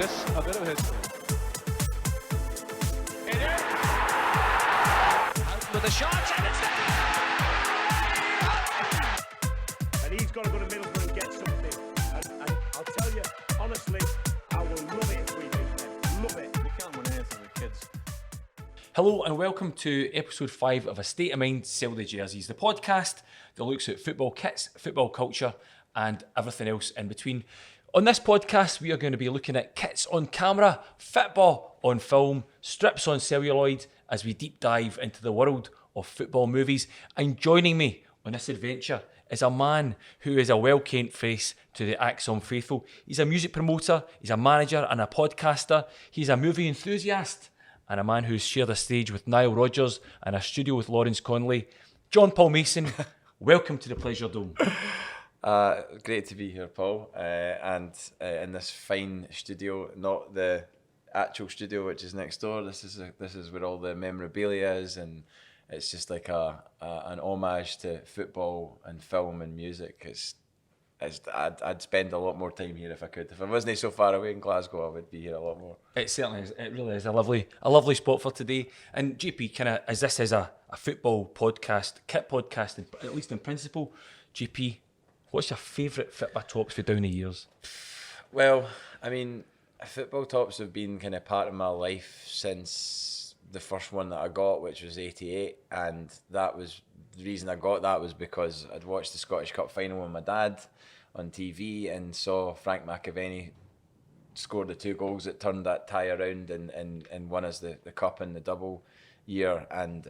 this a bit of history. It is! Out with the shot, and it's there! And he's got to go to Middlesbrough and get something. And I'll tell you, honestly, I will love it if we do that. Love it. You can't win anything with kids. Hello and welcome to episode 5 of A State of Mind Sell the Jerseys, the podcast that looks at football kits, football culture and everything else in between. On this podcast we are going to be looking at kits on camera, football on film, strips on celluloid as we deep dive into the world of football movies. And joining me on this adventure is a man who is a well-kent face to the Axon faithful. He's a music promoter, he's a manager and a podcaster, he's a movie enthusiast and a man who's shared a stage with Nile Rodgers and a studio with Lawrence Connolly. John Paul Mason, welcome to the Pleasure Dome. Great to be here, Paul, and in this fine studio, not the actual studio which is next door. This is where all the memorabilia is, and it's just like an homage to football and film and music. I'd spend a lot more time here if I could. If I wasn't so far away in Glasgow, I would be here a lot more. It certainly is. It really is a lovely spot for today. And GP, as this is a football podcast, kit podcast, at least in principle, GP, what's your favourite Fitbit tops for down the years? Well, I mean, football tops have been kind of part of my life since the first one that I got, which was '88, and that was the reason I got that was because I'd watched the Scottish Cup final with my dad on TV and saw Frank McAvenny score the 2 goals that turned that tie around and won us the cup in the double year, and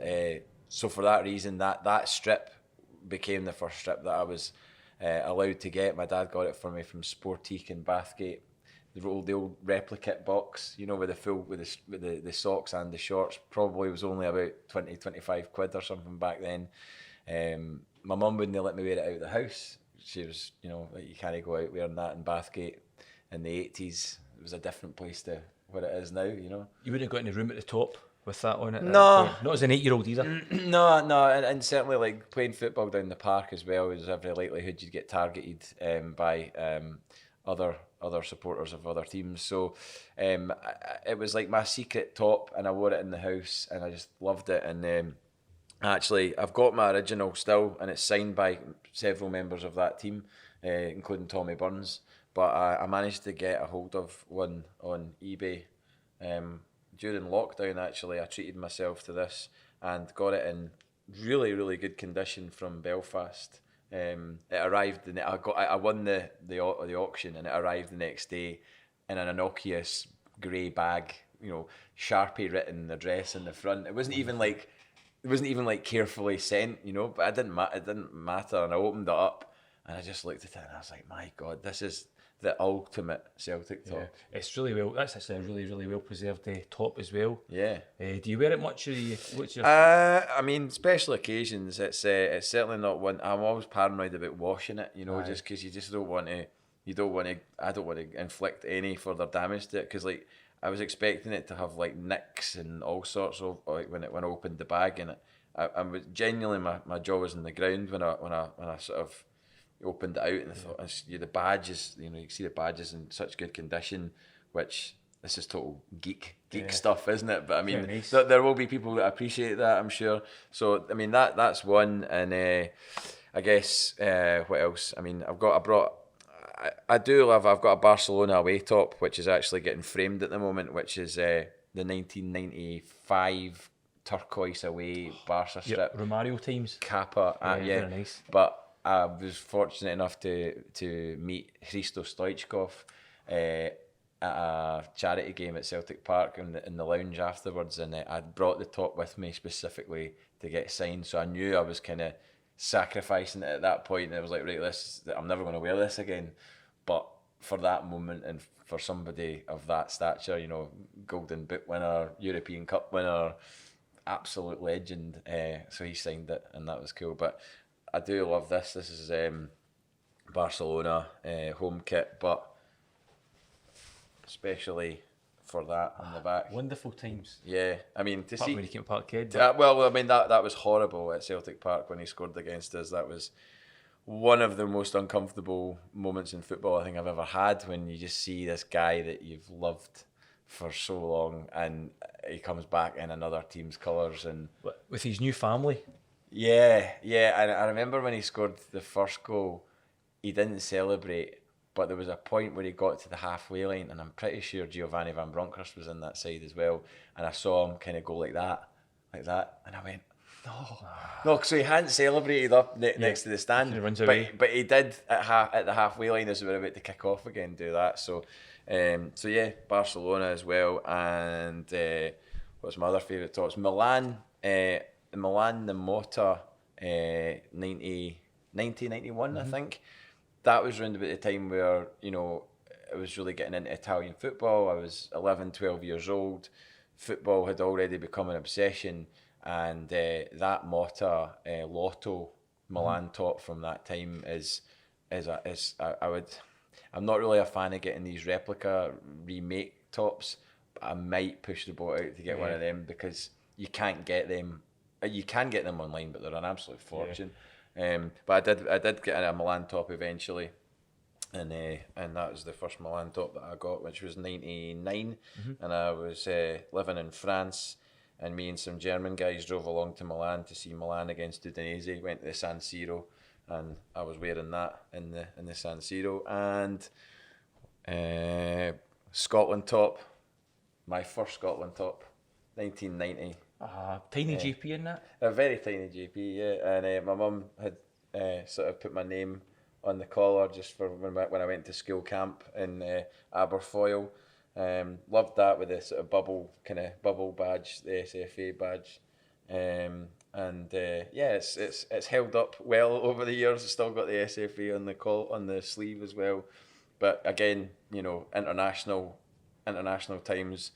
so for that reason that strip became the first strip that I was allowed to get. My dad got it for me from Sportique in Bathgate, the old replicate box, you know, with the socks and the shorts. Probably was only about 20-25 quid or something back then. My mum wouldn't let me wear it out of the house. She was, you know, like, you can't go out wearing that in Bathgate in the 80s. It was a different place to what it is now, you know. You wouldn't have got in the room at the top with that on it? No. Not as an 8-year-old either? No, and certainly like playing football down the park as well, is every likelihood you'd get targeted by other supporters of other teams. So it was like my secret top, and I wore it in the house and I just loved it. And actually I've got my original still, and it's signed by several members of that team, including Tommy Burns, but I managed to get a hold of one on eBay during lockdown. Actually, I treated myself to this and got it in really, really good condition from Belfast. It arrived, and I won the auction, and it arrived the next day in an innocuous grey bag, you know, Sharpie written address in the front. It wasn't even like carefully sent, you know, but it didn't matter. And I opened it up and I just looked at it and I was like, my God, this is the ultimate Celtic top. Yeah, it's really well. That's actually a really, really well preserved top as well. Yeah. Do you wear it much? What's your? I mean, special occasions. It's certainly not one. I'm always paranoid about washing it. You know, just because you just don't want to. I don't want to inflict any further damage to it, because like I was expecting it to have like nicks and all sorts of, like when I opened the bag, and I was genuinely my jaw was on the ground when I sort of opened it out, and I thought, the badges, you know, you can see the badges in such good condition, which this is total geek stuff, isn't it? But I mean, nice. there will be people that appreciate that, I'm sure. So I mean, that's one, and I guess what else? I mean, I've got a Barcelona away top, which is actually getting framed at the moment, which is the 1995 turquoise away Barca strip. Yep, Romario times. Kappa, yeah. Very nice. But I was fortunate enough to meet Hristo Stoichkov at a charity game at Celtic Park in the lounge afterwards, and I'd brought the top with me specifically to get signed, so I knew I was kind of sacrificing it at that point, and I was like, right, I'm never going to wear this again. But for that moment, and for somebody of that stature, you know, Golden Boot winner, European Cup winner, absolute legend, so he signed it, and that was cool. But I do love this. This is Barcelona home kit, but especially for that on the back. Wonderful times. Yeah, I mean, to see when he came Park Kid. well, I mean that was horrible at Celtic Park when he scored against us. That was one of the most uncomfortable moments in football I think I've ever had, when you just see this guy that you've loved for so long and he comes back in another team's colours. And With his new family. yeah, and I remember when he scored the first goal, he didn't celebrate, but there was a point where he got to the halfway line, and I'm pretty sure Giovanni Van Bronckhorst was in that side as well, and I saw him kind of go like that, and I went, no, so he hadn't celebrated up next to the stand, He runs away. but he did at the halfway line as we were about to kick off again do that. So yeah, Barcelona as well, and what's my other favourite tops? Milan, the Mota, 1991, I think. That was around about the time where, you know, I was really getting into Italian football. I was 11, 12 years old. Football had already become an obsession, and that Motta Lotto Milan top from that time I'm not really a fan of getting these replica remake tops, but I might push the boat out to get one of them, because you can't get them. You can get them online, but they're an absolute fortune. But I did get a Milan top eventually, and that was the first Milan top that I got, which was 99, and I was living in France, and me and some German guys drove along to Milan to see Milan against Udinese. Went to the San Siro, and I was wearing that in the San Siro. And Scotland top, my first Scotland top, 1990. Tiny GP in that. A very tiny GP, yeah. And my mum had sort of put my name on the collar just for when I went to school camp in Aberfoyle. Loved that with the sort of bubble badge, the SFA badge. It's held up well over the years. It's still got the SFA on the sleeve as well. But again, you know, international times.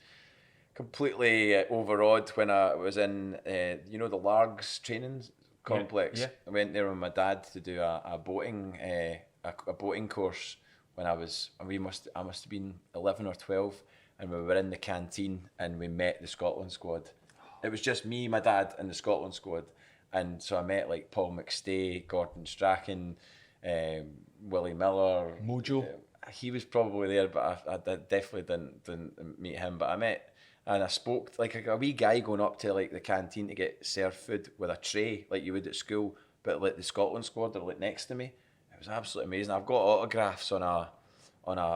Completely overawed when I was in, the Largs training complex. Yeah. I went there with my dad to do a boating course when I must have been 11 or 12, and we were in the canteen and we met the Scotland squad. It was just me, my dad, and the Scotland squad, and so I met like Paul McStay, Gordon Strachan, Willie Miller, Mojo. He was probably there, but I definitely didn't meet him. But I met. And I spoke like a wee guy going up to like the canteen to get served food with a tray like you would at school, but like the Scotland squad are like next to me. It was absolutely amazing. I've got autographs on a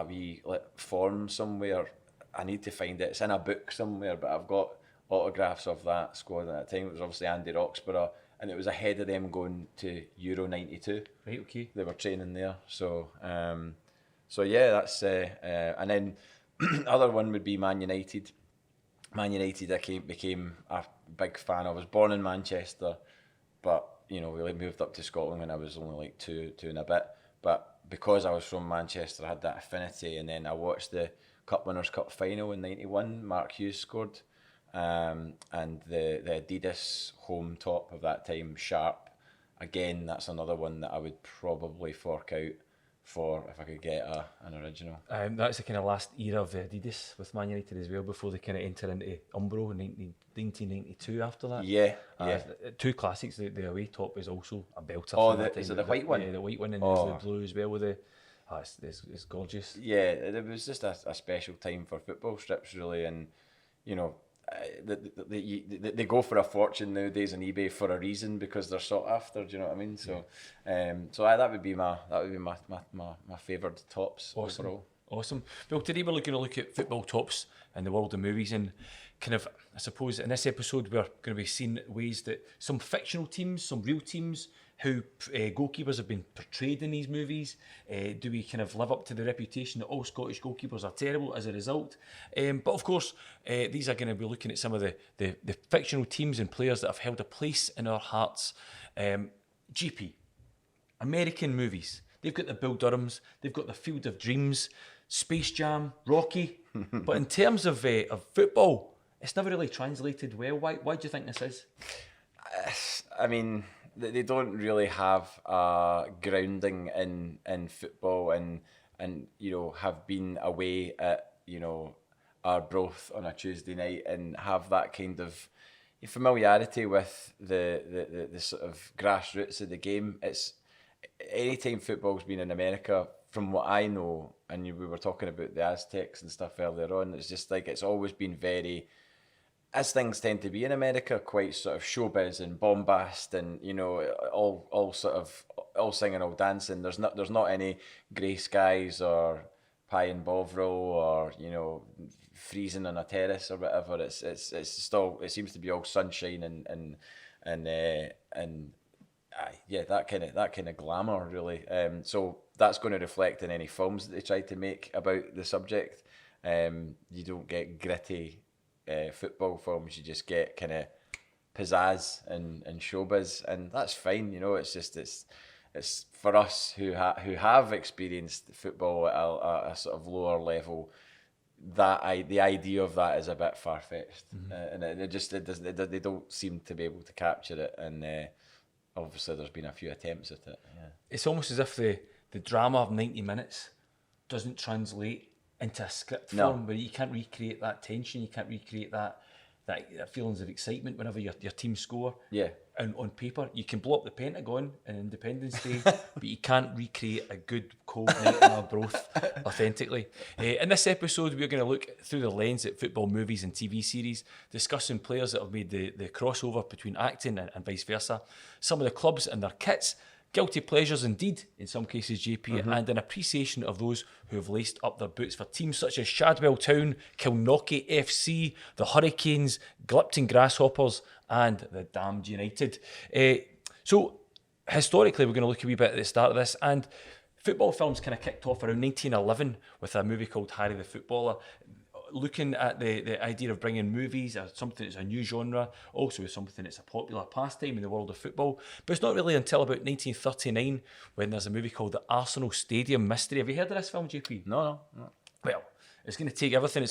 wee like form somewhere. I need to find it. It's in a book somewhere, but I've got autographs of that squad at that time. It was obviously Andy Roxburgh, and it was ahead of them going to Euro '92. Right, okay. They were training there, so yeah, that's and then other one would be Man United. Man United, I became a big fan. I was born in Manchester, but we moved up to Scotland when I was only like two and a bit. But because I was from Manchester, I had that affinity. And then I watched the Cup Winners' Cup final in '91. Mark Hughes scored, and the Adidas home top of that time, Sharp. Again, that's another one that I would probably fork out for if I could get an original. That's the kind of last era of the Adidas with Man United as well, before they kind of enter into Umbro in 1992 after that. Yeah. Two classics. The away top is also a belter. Oh, that is time. it the white one? Yeah, the white one, and there's the blue as well with the... it's gorgeous. Yeah, it was just a special time for football strips, really, and they go for a fortune nowadays on eBay for a reason, because they're sought after. Do you know what I mean? So, that would be my favoured tops overall. Awesome. Well, today we're going to look at football tops in the world of movies, and kind of, I suppose, in this episode we're going to be seeing ways that some fictional teams, some real teams, how goalkeepers have been portrayed in these movies. Do we kind of live up to the reputation that all Scottish goalkeepers are terrible as a result? But of course, these are going to be looking at some of the fictional teams and players that have held a place in our hearts. GP, American movies. They've got the Bull Durhams, they've got the Field of Dreams, Space Jam, Rocky. But in terms of football, it's never really translated well. Why do you think this is? I mean, they don't really have a grounding in football, and have been away at Arbroath on a Tuesday night and have that kind of familiarity with the sort of grassroots of the game. anytime football's been in America, from what I know, and we were talking about the Aztecs and stuff earlier on, it's just like it's always been very, as things tend to be in America, quite sort of showbiz and bombast, and all sort of all singing, all dancing. There's not any grey skies or pie and bovril or freezing on a terrace or whatever. It's still, it seems to be all sunshine and yeah, that kind of glamour really. So that's going to reflect in any films that they try to make about the subject. You don't get gritty football films. You just get kind of pizzazz and showbiz, and that's fine. It's just it's for us who have experienced football at a sort of lower level. The idea of that is a bit far fetched, and they don't seem to be able to capture it. And obviously, there's been a few attempts at it. Yeah. It's almost as if the drama of 90 minutes doesn't translate into a script form, where you can't recreate that tension, you can't recreate that feelings of excitement whenever your team score. Yeah. And on paper, you can blow up the Pentagon on Independence Day, but you can't recreate a good cold night in Arbroath authentically. In this episode, we're going to look through the lens at football movies and TV series, discussing players that have made the crossover between acting and vice versa, some of the clubs and their kits, guilty pleasures indeed, in some cases, JP, and an appreciation of those who have laced up their boots for teams such as Shadwell Town, Kilnockie FC, the Hurricanes, Glipton Grasshoppers, and the Damned United. So, historically, we're going to look a wee bit at the start of this, and football films kind of kicked off around 1911 with a movie called Harry the Footballer, looking at the idea of bringing movies as something that's a new genre, also as something that's a popular pastime in the world of football. But it's not really until about 1939 when there's a movie called The Arsenal Stadium Mystery. Have you heard of this film, JP? No. Well, it's going to take everything.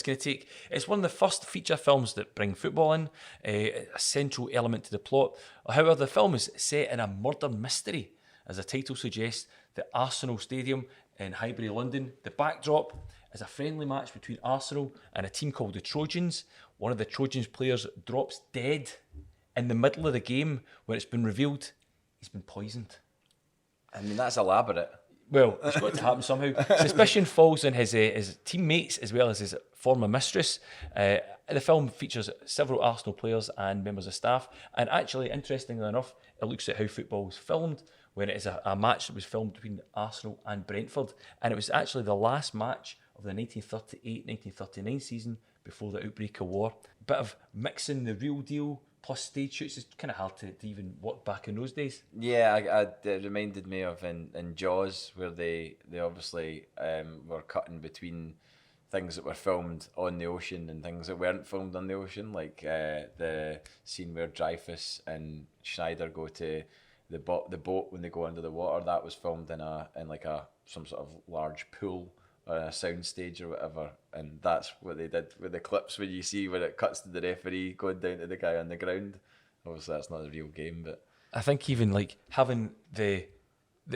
It's one of the first feature films that bring football in, a central element to the plot. However, the film is set in a murder mystery, as the title suggests, the Arsenal Stadium in Highbury, London. The backdrop is a friendly match between Arsenal and a team called the Trojans. One of the Trojans players drops dead in the middle of the game when it's been revealed he's been poisoned. I mean, that's elaborate. Well, it's got to happen somehow. Suspicion falls on his teammates as well as his former mistress. The film features several Arsenal players and members of staff. And actually, interestingly enough, it looks at how football was filmed when it is a match that was filmed between Arsenal and Brentford. And it was actually the last match of the 1938-1939 season before the outbreak of war. Bit of mixing the real deal plus stage shoots. It's kind of hard to even work back in those days. Yeah, it reminded me of in Jaws, where they obviously were cutting between things that were filmed on the ocean and things that weren't filmed on the ocean, like the scene where Dreyfus and Schneider go to the boat when they go under the water. That was filmed in some sort of large pool or a sound stage or whatever, and that's what they did with the clips when you see when it cuts to the referee going down to the guy on the ground. Obviously that's not a real game, but I think even like having the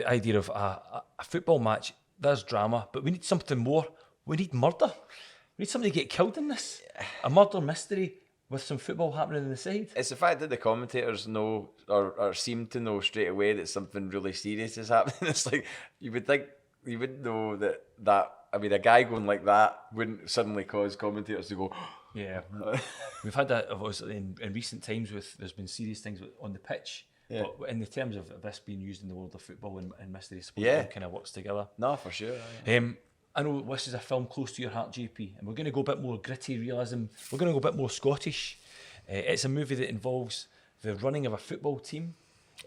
idea of a football match, there's drama, but we need something more. We need murder. We need somebody to get killed in this. A murder mystery with some football happening on the side. It's the fact that the commentators know or seem to know straight away that something really serious is happening. It's like you would think you wouldn't know that. I mean, a guy going like that wouldn't suddenly cause commentators to go. Yeah, we've had that obviously in recent times. There's been serious things on the pitch. Yeah. But in the terms of this being used in the world of football and mystery, I suppose it kind of works together. No, for sure. I know this is a film close to your heart, JP, and we're going to go a bit more gritty realism. We're going to go a bit more Scottish. It's a movie that involves the running of a football team.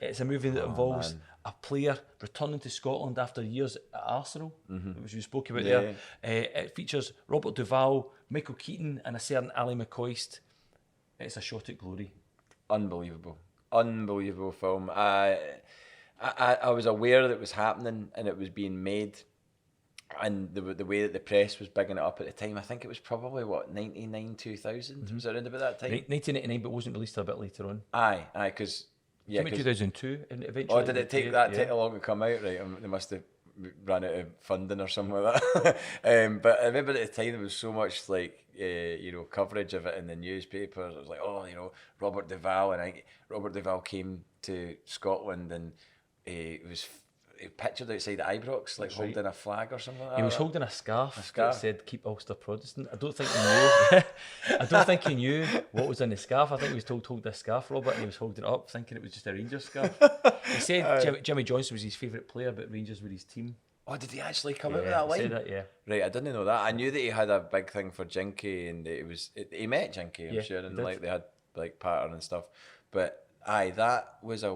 It's a movie that involves a player returning to Scotland after years at Arsenal, which we spoke about there. It features Robert Duvall, Michael Keaton, and a certain Ali McCoist. It's a shot at glory. Unbelievable film. I was aware that it was happening and it was being made, and the way that the press was bigging it up at the time. I think it was probably 99, 2000. Was it around about that time? 1999, but wasn't released a bit later on. Aye, because Came out 2002, and eventually. Oh, did it take take long to come out? Right, they must have ran out of funding or something like that. But I remember at the time there was so much like coverage of it in the newspapers. It was like, Robert Duvall, and Robert Duvall came to Scotland, and he pictured outside Ibrox, like holding a flag or something like that. He was holding a scarf, scarf. that said "Keep Ulster Protestant." I don't think he knew. I don't think he knew what was on the scarf. I think he was told to hold this scarf, Robert, and he was holding it up, thinking it was just a Rangers scarf. He said Jimmy Johnson was his favourite player, but Rangers were his team. Oh, did he actually come out with Yeah, that he line? said that, yeah. Right, I didn't know that. I knew that he had a big thing for Jinky, and he met Jinky, I'm Yeah, sure, he and did. like they had like pattern and stuff. But that was a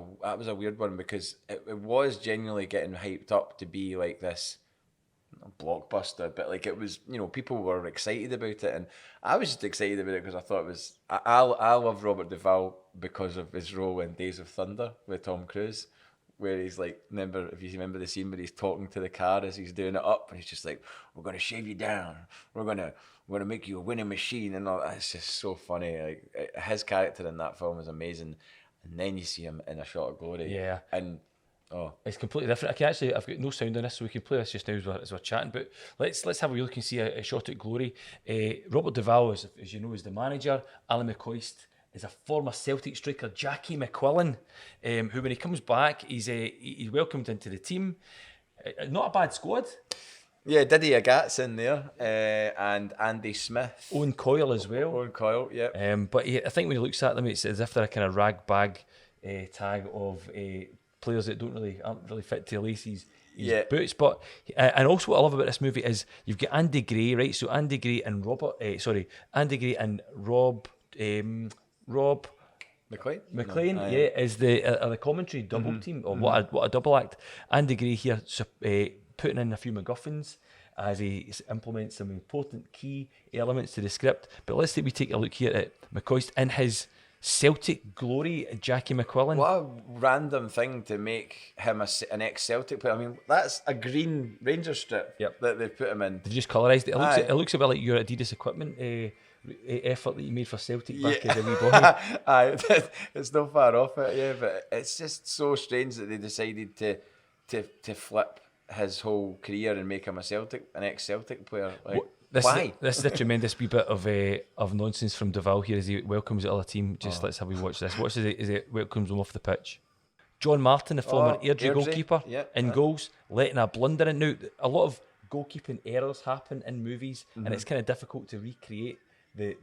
weird one because it was genuinely getting hyped up to be like this blockbuster, but like it was, people were excited about it, and I was just excited about it because I thought it was. I love Robert Duvall because of his role in Days of Thunder with Tom Cruise, where he's like, if you remember the scene where he's talking to the car as he's doing it up, and he's just like, "We're gonna shave you down. We're gonna make you a winning machine," and all that. It's just so funny. Like his character in that film is amazing, and then you see him in A Shot of Glory. Yeah. And it's completely different. I've got no sound on this, so we can play this just now as we're chatting. But let's have a look and see a shot at glory. Robert Duvall, as you know, is the manager. Alan McCoist is a former Celtic striker, Jackie McQuillan, who when he comes back, he's welcomed into the team. Not a bad squad. yeah, Diddy Agat's in there, and Andy Smith. Owen Coyle as well. Owen Coyle, yeah. But I think when he looks at them, it's as if they're a kind of rag bag tag of players that aren't really fit to lace his boots. But and also what I love about this movie is you've got Andy Gray, right? So Andy Gray and Rob McLean, is the commentary double team, or what a double act. Andy Gray here putting in a few MacGuffins as he implements some important key elements to the script. But let's say we take a look here at McCoist in his Celtic glory, Jackie McQuillan. What a random thing to make him an ex-Celtic player. I mean, that's a green Rangers strip that they've put him in. They've just colourised it. It looks a bit like your Adidas equipment effort that you made for Celtic back as a wee boy. Aye, it's not far off it, yeah, but it's just so strange that they decided to flip his whole career and make him an ex-Celtic player. Like, why? This is a tremendous wee bit of nonsense from Duvall here as he welcomes the other team. Let's have a watch this. Watch as he welcomes them off the pitch. John Martin, the former Airdrie goalkeeper, in goals, letting a blunder in. Now, a lot of goalkeeping errors happen in movies, and it's kind of difficult to recreate the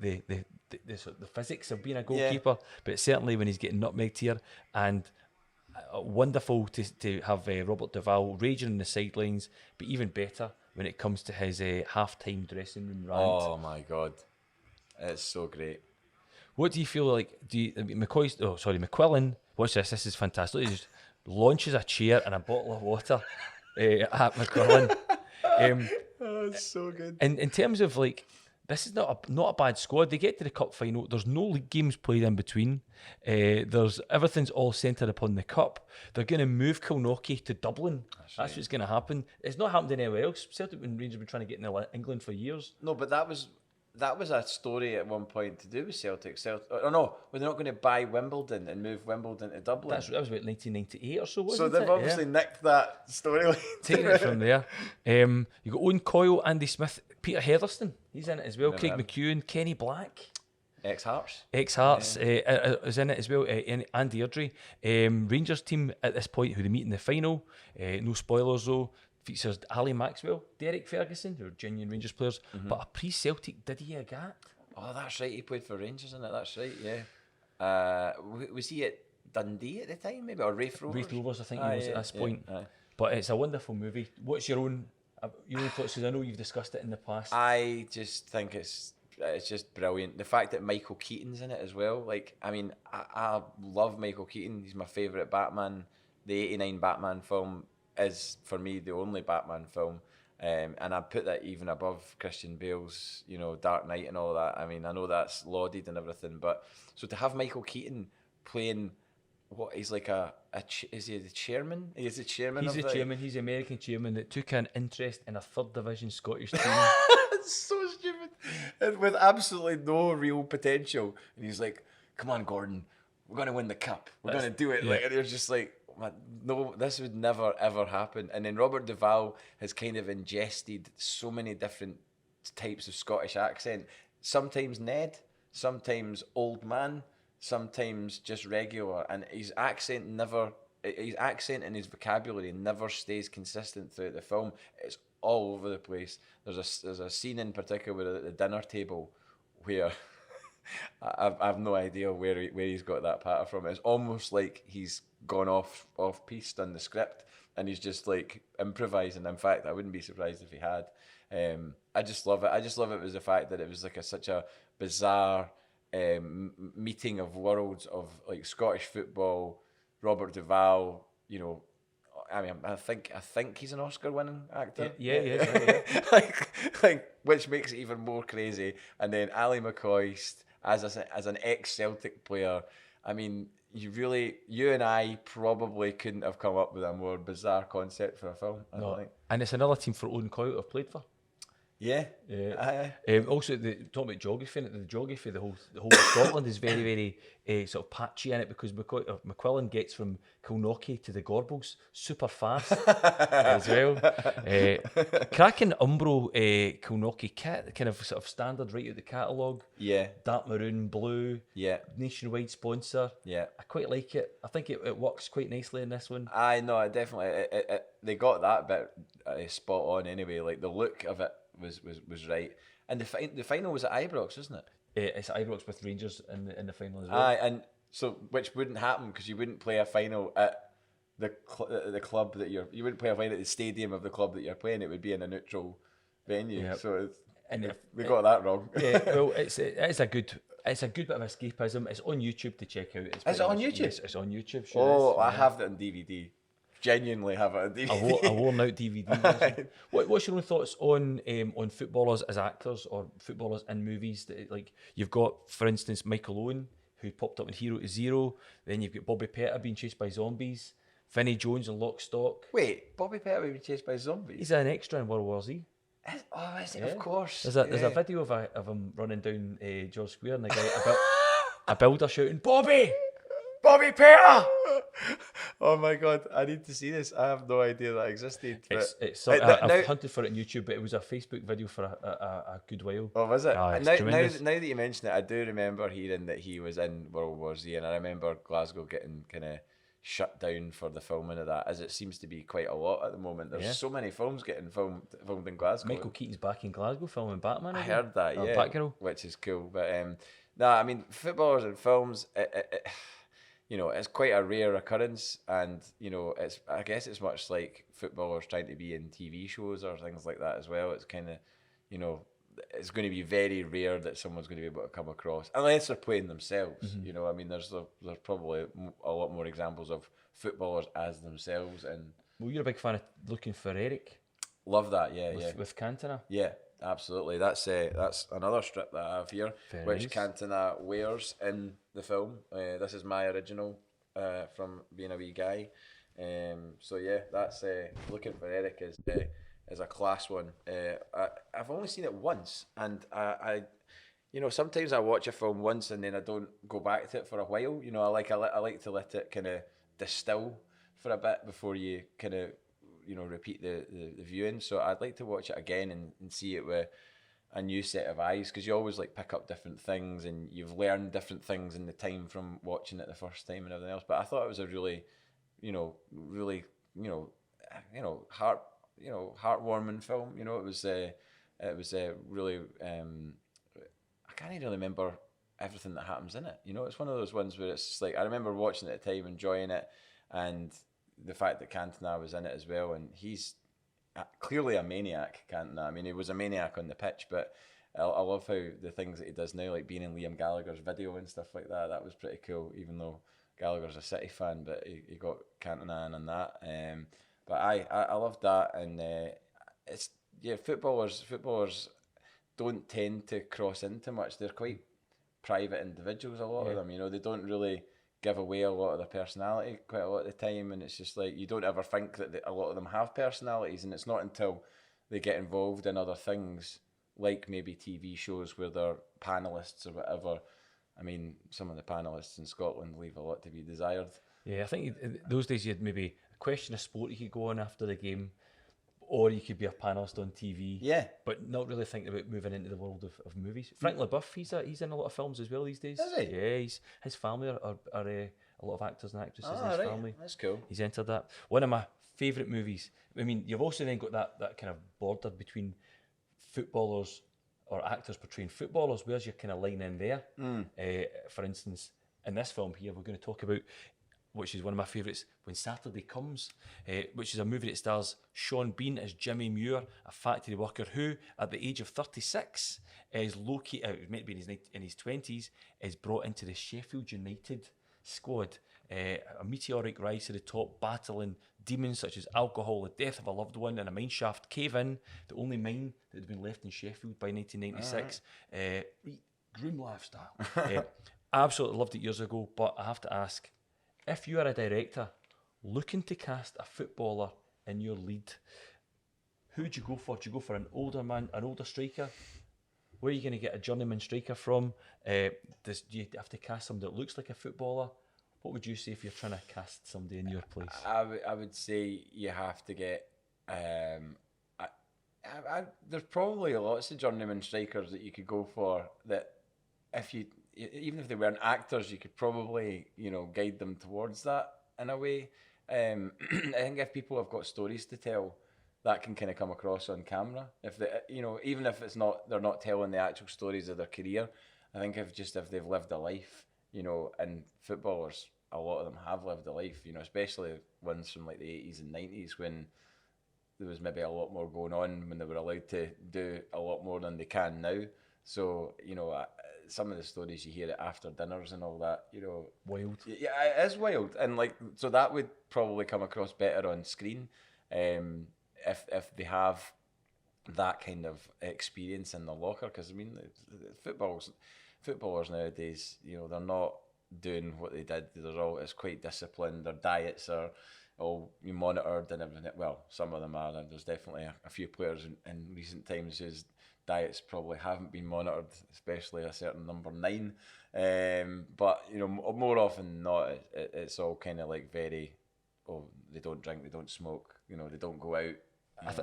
physics of being a goalkeeper. But certainly when he's getting nutmegged here, and wonderful to have Robert Duvall raging in the sidelines, but even better when it comes to his half-time dressing room rant. Oh my God, it's so great. What do you feel like? McQuillan, watch this, this is fantastic. He just launches a chair and a bottle of water at McQuillan. It's so good. In terms of like, this is not a bad squad. They get to the cup final. There's no league games played in between. Everything's all centred upon the cup. They're going to move Kilnockie to Dublin. That's what's going to happen. It's not happened anywhere else. Celtic and Rangers have been trying to get into England for years. No, but that was a story at one point to do with Celtic. Oh no, were they not going to buy Wimbledon and move Wimbledon to Dublin? That was about 1998 or so, wasn't so it? they've obviously nicked that storyline. Taking it from there. You got Owen Coyle, Andy Smith, Peter Heatherstone. He's in it as well. Craig McEwen, Kenny Black. Ex-Hearts is in it as well. And Airdrie. Rangers team at this point who they meet in the final. No spoilers though. Features Ali Maxwell, Derek Ferguson, who are genuine Rangers players, but a pre-Celtic Didier Agat. Oh, that's right. He played for Rangers, isn't it? That's right. Yeah. Was he at Dundee at the time, maybe, or Raith Rovers? Raith Rovers, I think he was at this point. But it's a wonderful movie. What's your own thoughts? Because I know you've discussed it in the past. I just think it's just brilliant. The fact that Michael Keaton's in it as well. Like, I mean, I love Michael Keaton. He's my favourite Batman. The '89 Batman film is, for me, the only Batman film. And I put that even above Christian Bale's, Dark Knight and all that. I mean, I know that's lauded and everything, but so to have Michael Keaton playing he's like is he the chairman? He's the chairman. He's the chairman. He's the American chairman that took an interest in a third division Scottish team. It's so stupid, and with absolutely no real potential. And he's like, "Come on, Gordon, we're gonna win the cup. We're gonna do it." Like, and you're just like, no, this would never ever happen. And then Robert Duvall has kind of ingested so many different types of Scottish accent. Sometimes Ned, sometimes old man, sometimes just regular, and his accent never his accent and his vocabulary never stays consistent throughout the film. It's all over the place. There's a scene in particular at the dinner table where I've no idea where he's got that patter from. It's almost like he's gone off piste on the script and he's just like improvising. In fact, I wouldn't be surprised if he had. I just love it. I just love it was the fact that it was like such a bizarre meeting of worlds of like Scottish football, Robert Duvall, you know. I mean, I think he's an Oscar-winning actor. Yeah. like, which makes it even more crazy. And then Ali McCoist as an ex-Celtic player. I mean, you and I probably couldn't have come up with a more bizarre concept for a film. I don't think. And it's another team for Owen Coyle I've played for. Yeah. Also, talking about geography, the geography, the whole of Scotland is very, very sort of patchy in it because McQuillan gets from Kilnockie to the Gorbals super fast as well. Cracking Umbro Kilnockie kit, kind of sort of standard right out the catalogue. Yeah. Dark maroon, blue. Yeah. Nationwide sponsor. Yeah. I quite like it. I think it works quite nicely in this one. I know, it definitely. They got that bit spot on anyway. Like the look of it was right, and the final was at Ibrox, wasn't it? It's Ibrox with Rangers in the final as well. Aye, and so which wouldn't happen because you wouldn't play a final at the club that you wouldn't play a final at the stadium of the club that you're playing. It would be in a neutral venue. Yep. So they got that wrong. Yeah, well, it's a good bit of escapism. It's on YouTube to check out. Is it on YouTube? Yes, it's on YouTube. Sure I have it on DVD. Genuinely have it on DVD. A worn out DVD version. What's your own thoughts on footballers as actors or footballers in movies? Like you've got, for instance, Michael Owen, who popped up in Hero to Zero. Then you've got Bobby Pettit being chased by zombies. Vinnie Jones in Lock, Stock. Wait, Bobby Pettit being chased by zombies? He's an extra in World War Z. Is it? Yeah. Of course. There's a video of him running down George Square and the guy a builder shouting, "Bobby Pettit!" Oh my god, I need to see this. I have no idea that existed. I've hunted for it on YouTube, but it was a Facebook video for a good while. Oh, was it? Now that you mention it, I do remember hearing that he was in World War Z, and I remember Glasgow getting kind of shut down for the filming of that, as it seems to be quite a lot at the moment. There's so many films getting filmed in Glasgow. Michael Keaton's back in Glasgow filming Batman. I heard that, yeah, Batgirl, which is cool. But I mean, footballers in films, you know, it's quite a rare occurrence, and you know, I guess it's much like footballers trying to be in TV shows or things like that as well. It's kind of, you know, it's going to be very rare that someone's going to be able to come across, unless they're playing themselves. Mm-hmm. You know, I mean, there's probably a lot more examples of footballers as themselves. And well, you're a big fan of Looking for Eric. Love that, with Cantona. Yeah, absolutely. That's another strip that I have here, which nice. Cantona wears in the film. This is my original from being a wee guy. So yeah, that's Looking for Eric is a class one. I've only seen it once, and I you know, sometimes I watch a film once and then I don't go back to it for a while. You know, I like to let it kind of distill for a bit before you kind of, you know, repeat the viewing. So I'd like to watch it again and see it with a new set of eyes, because you always like pick up different things and you've learned different things in the time from watching it the first time and everything else. But I thought it was a really heartwarming film. You know, it was really I can't even remember everything that happens in it. You know, it's one of those ones where it's just like, I remember watching it at the time, enjoying it, and the fact that Cantona was in it as well, and he's clearly a maniac, Cantona. I mean, he was a maniac on the pitch, but I love how the things that he does now, like being in Liam Gallagher's video and stuff like that, that was pretty cool, even though Gallagher's a City fan, but he got Cantona in on that. But I loved that, and it's, yeah, footballers don't tend to cross into much. They're quite private individuals, a lot of them, you know, they don't really give away a lot of their personality quite a lot of the time, and it's just like, you don't ever think that a lot of them have personalities, and it's not until they get involved in other things, like maybe TV shows where they're panellists or whatever. I mean, some of the panellists in Scotland leave a lot to be desired. Yeah, I think those days you had maybe a question of sport you could go on after the game, or you could be a panellist on TV. Yeah. But not really thinking about moving into the world of movies. Frank LaBeouf, he's in a lot of films as well these days. Is he? Yeah, his family are a lot of actors and actresses in Ah, his right. family. That's cool. He's entered that. One of my favourite movies. I mean, you've also then got that kind of border between footballers or actors portraying footballers. Where's your kind of line in there? For instance, in this film here, we're going to talk about, which is one of my favourites, When Saturday Comes, which is a movie that stars Sean Bean as Jimmy Muir, a factory worker who, at the age of 36, is located, meant to be in his 20s, is brought into the Sheffield United squad. A meteoric rise to the top, battling demons such as alcohol, the death of a loved one, and a mine shaft cave in, the only mine that had been left in Sheffield by 1996. Grim lifestyle. Absolutely loved it years ago, but I have to ask, if you are a director looking to cast a footballer in your lead, who would you go for? Do you go for an older man, an older striker? Where are you going to get a journeyman striker from? Do you have to cast somebody that looks like a footballer? What would you say if you're trying to cast somebody in your place? I would say you have to get. There's probably lots of journeyman strikers that you could go for that, even if they weren't actors, you could probably guide them towards that in a way. I think if people have got stories to tell, that can kind of come across on camera. If they, even if they're not telling the actual stories of their career, I think if they've lived a life, and footballers, a lot of them have lived a life, especially ones from like the 80s and 90s when there was maybe a lot more going on, when they were allowed to do a lot more than they can now. So, some of the stories you hear at after dinners and all that, Wild. Yeah, it is wild. And so that would probably come across better on screen if they have that kind of experience in the locker. Because, footballers nowadays, they're not doing what they did. It's quite disciplined. Their diets are all monitored and everything. Well, some of them are, and there's definitely a few players in recent times whose diets probably haven't been monitored, especially a certain number 9. But more often than not, it's all kind of like very, they don't drink, they don't smoke, they don't go out.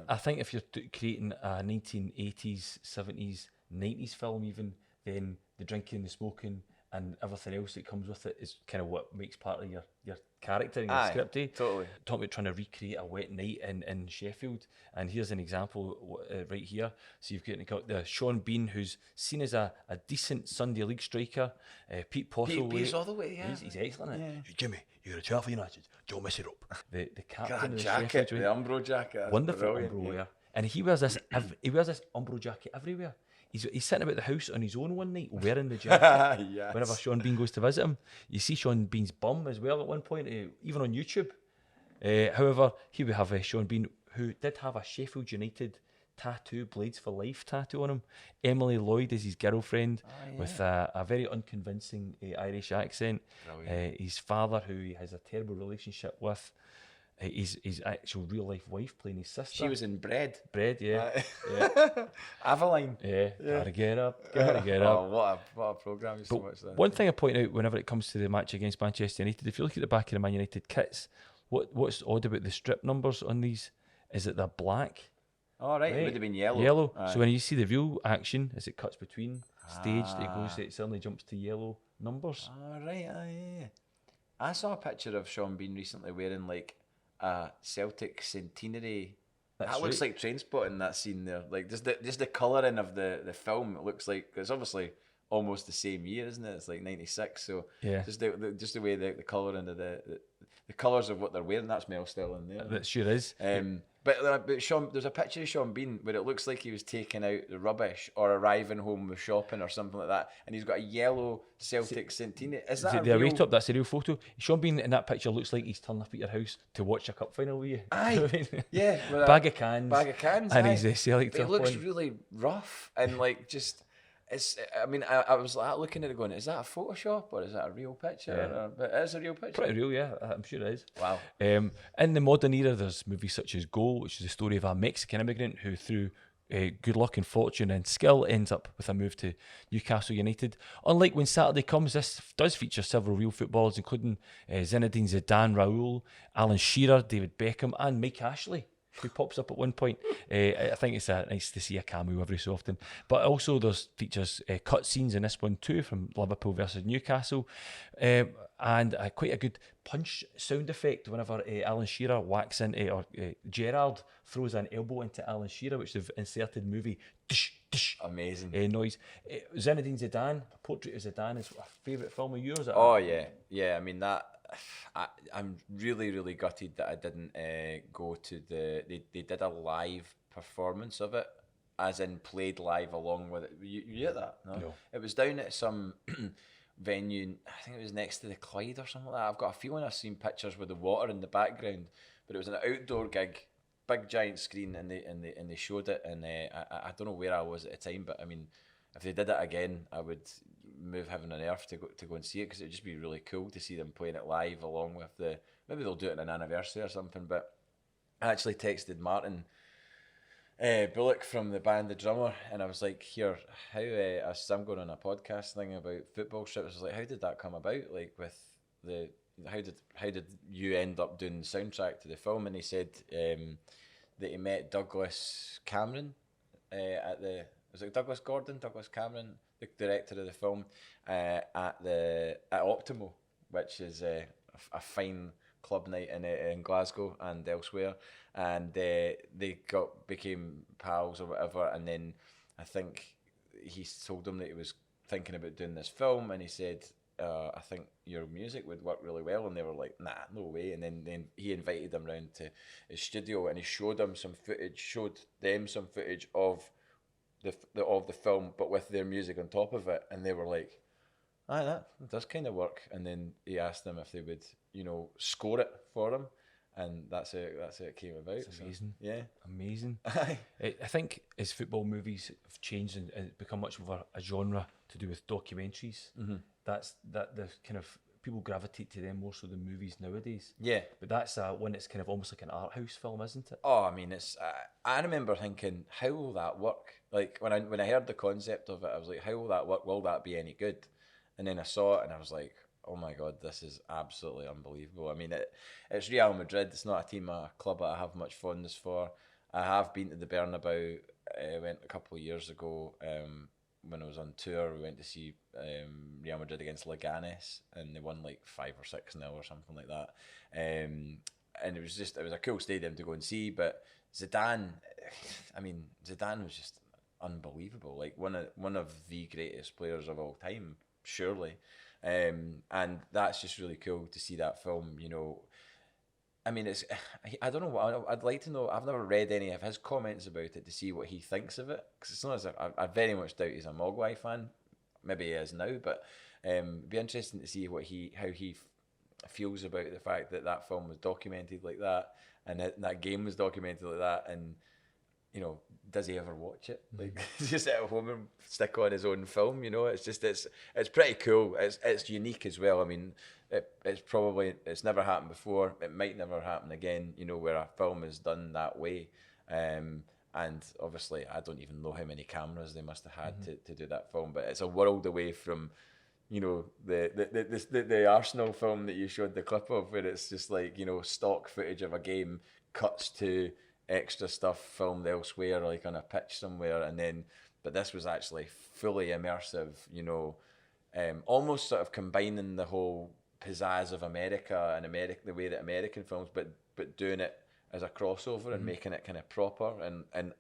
I think if you're creating a 1980s, 70s, 90s film even, then the drinking, the smoking, and everything else that comes with it is kind of what makes part of your character and your script. Totally. Talking about trying to recreate a wet night in Sheffield, and here's an example right here. So you've got the Sean Bean, who's seen as a decent Sunday League striker. Pete Postlethwaite. Pete's all the way, yeah. He's excellent. Yeah. Hey, Jimmy, you're a chat for United. Don't mess it up. The captain That of the jacket, Sheffield, the Umbro jacket. That's wonderful brilliant, Umbro yeah. wear. And he wears this Umbro jacket everywhere. He's sitting about the house on his own one night wearing the jacket. Yes. Whenever Sean Bean goes to visit him, you see Sean Bean's bum as well at one point, even on YouTube. However, here we have Sean Bean, who did have a Sheffield United tattoo, Blades for Life tattoo on him. Emily Lloyd is his girlfriend, with a very unconvincing Irish accent. His father, who he has a terrible relationship with. His actual real life wife playing his sister. She was in Bread. Yeah. Aveline. Yeah. Gotta get up. Oh, what a programme. You so But much then. one thing I point out whenever it comes to the match against Manchester United, if you look at the back of the Man United kits, what's odd about the strip numbers on these is that they're black. All right, it would have been yellow. Yellow. Aye. So when you see the real action, as it cuts between staged, it suddenly jumps to yellow numbers. All right, yeah. I saw a picture of Sean Bean recently wearing like a Celtic centenary. That's That looks right. like Trainspotting, that scene there. Like just the colouring of the film. It looks like it's obviously almost the same year, isn't it? It's like 96. So Yeah. just the way the colouring of the colours of what they're wearing. That's Mel still in there. That sure is. But Sean, there's a picture of Sean Bean where it looks like he was taking out the rubbish or arriving home with shopping or something like that, and he's got a yellow Celtic centenary. Is that The a away real? top, that's a real photo. Sean Bean in that picture looks like he's turning up at your house to watch a cup final with you. Aye. You know what I mean? Yeah, with a Bag of cans. And aye. he's a Celtic But it top looks on. really rough and like just. It's. I mean, I was like looking at it, going, "Is that a Photoshop or is that a real picture?" Yeah. But it is a real picture. Pretty real, yeah. I'm sure it is. Wow. In the modern era, there's movies such as Goal, which is the story of a Mexican immigrant who, through good luck and fortune and skill, ends up with a move to Newcastle United. Unlike When Saturday Comes, this does feature several real footballers, including Zinedine Zidane, Raul, Alan Shearer, David Beckham, and Mike Ashley. who pops up at one point. I think it's nice to see a cameo every so often. But also there's features cut scenes in this one too, from Liverpool versus Newcastle, and quite a good punch sound effect whenever Alan Shearer whacks into, or Gerrard throws an elbow into Alan Shearer, which they've inserted in the movie. Dish, dish, Amazing. noise. Zinedine Zidane, Portrait of Zidane is a favourite film of yours. Oh yeah. I mean that. I'm really gutted that I didn't go to they did a live performance of it, as in played live along with it. You get that? No. It was down at some venue. I think it was next to the Clyde or something like that. I've got a feeling I've seen pictures with the water in the background, but it was an outdoor gig, big giant screen, and they showed it. And I don't know where I was at the time, but I mean, if they did it again, I would move heaven and earth to go and see it, because it would just be really cool to see them playing it live along with maybe they'll do it on an anniversary or something. But I actually texted Martin Bullock from the band, the drummer, and I was like, here, how I'm going on a podcast thing about football strips. I was like, how did that come about? Like, with how did you end up doing the soundtrack to the film? And he said that he met Douglas Cameron was it Douglas Cameron, the director of the film, at Optimal, which is a fine club night in Glasgow and elsewhere, and they became pals or whatever. And then I think he told them that he was thinking about doing this film, and he said, I think your music would work really well, and they were like, nah, no way. And then he invited them round to his studio, and he showed them some footage of the film, but with their music on top of it, and they were like, that does kind of work. And then he asked them if they would, score it for him, and that's it came about. It's amazing. So, yeah, amazing. I think as football movies have changed and become much more a genre to do with documentaries, that the kind of people gravitate to them more so than movies nowadays. Yeah, but that's one that's kind of almost like an art house film, isn't it? Oh, I mean, it's. I remember thinking, how will that work? Like when I heard the concept of it, I was like, how will that work? Will that be any good? And then I saw it, and I was like, oh my god, this is absolutely unbelievable. I mean, it's Real Madrid. It's not a club that I have much fondness for. I have been to the Bernabeu. I went a couple of years ago. When I was on tour, we went to see Real Madrid against Leganes, and they won like 5 or 6-0 or something like that. And it was a cool stadium to go and see. But Zidane was just unbelievable. Like one of the greatest players of all time, surely. And that's just really cool to see that film. I mean, I don't know. I'd like to know. I've never read any of his comments about it to see what he thinks of it, because it's not as if I very much doubt he's a Mogwai fan. Maybe he is now, but it'd be interesting to see how he feels about the fact that film was documented like that, and that game was documented like that, and does he ever watch it? Like, just at home and stick on his own film. It's pretty cool. It's unique as well. I mean, it's never happened before. It might never happen again. Where a film is done that way. And obviously, I don't even know how many cameras they must have had to do that film. But it's a world away from, the Arsenal film that you showed the clip of, where it's just like stock footage of a game cuts to extra stuff filmed elsewhere, like on a pitch somewhere, but this was actually fully immersive, almost sort of combining the whole pizzazz of America and the way that American films, but doing it as a crossover and making it kind of proper and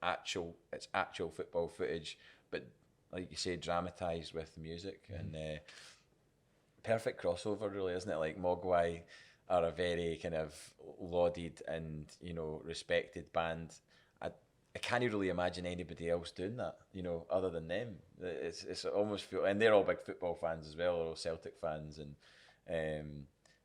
it's actual football footage, but like you say, dramatized with music, and perfect crossover, really, isn't it? Like, Mogwai are a very kind of lauded and respected band. I can't really imagine anybody else doing that, other than them. It's almost and they're all big football fans as well, all Celtic fans, and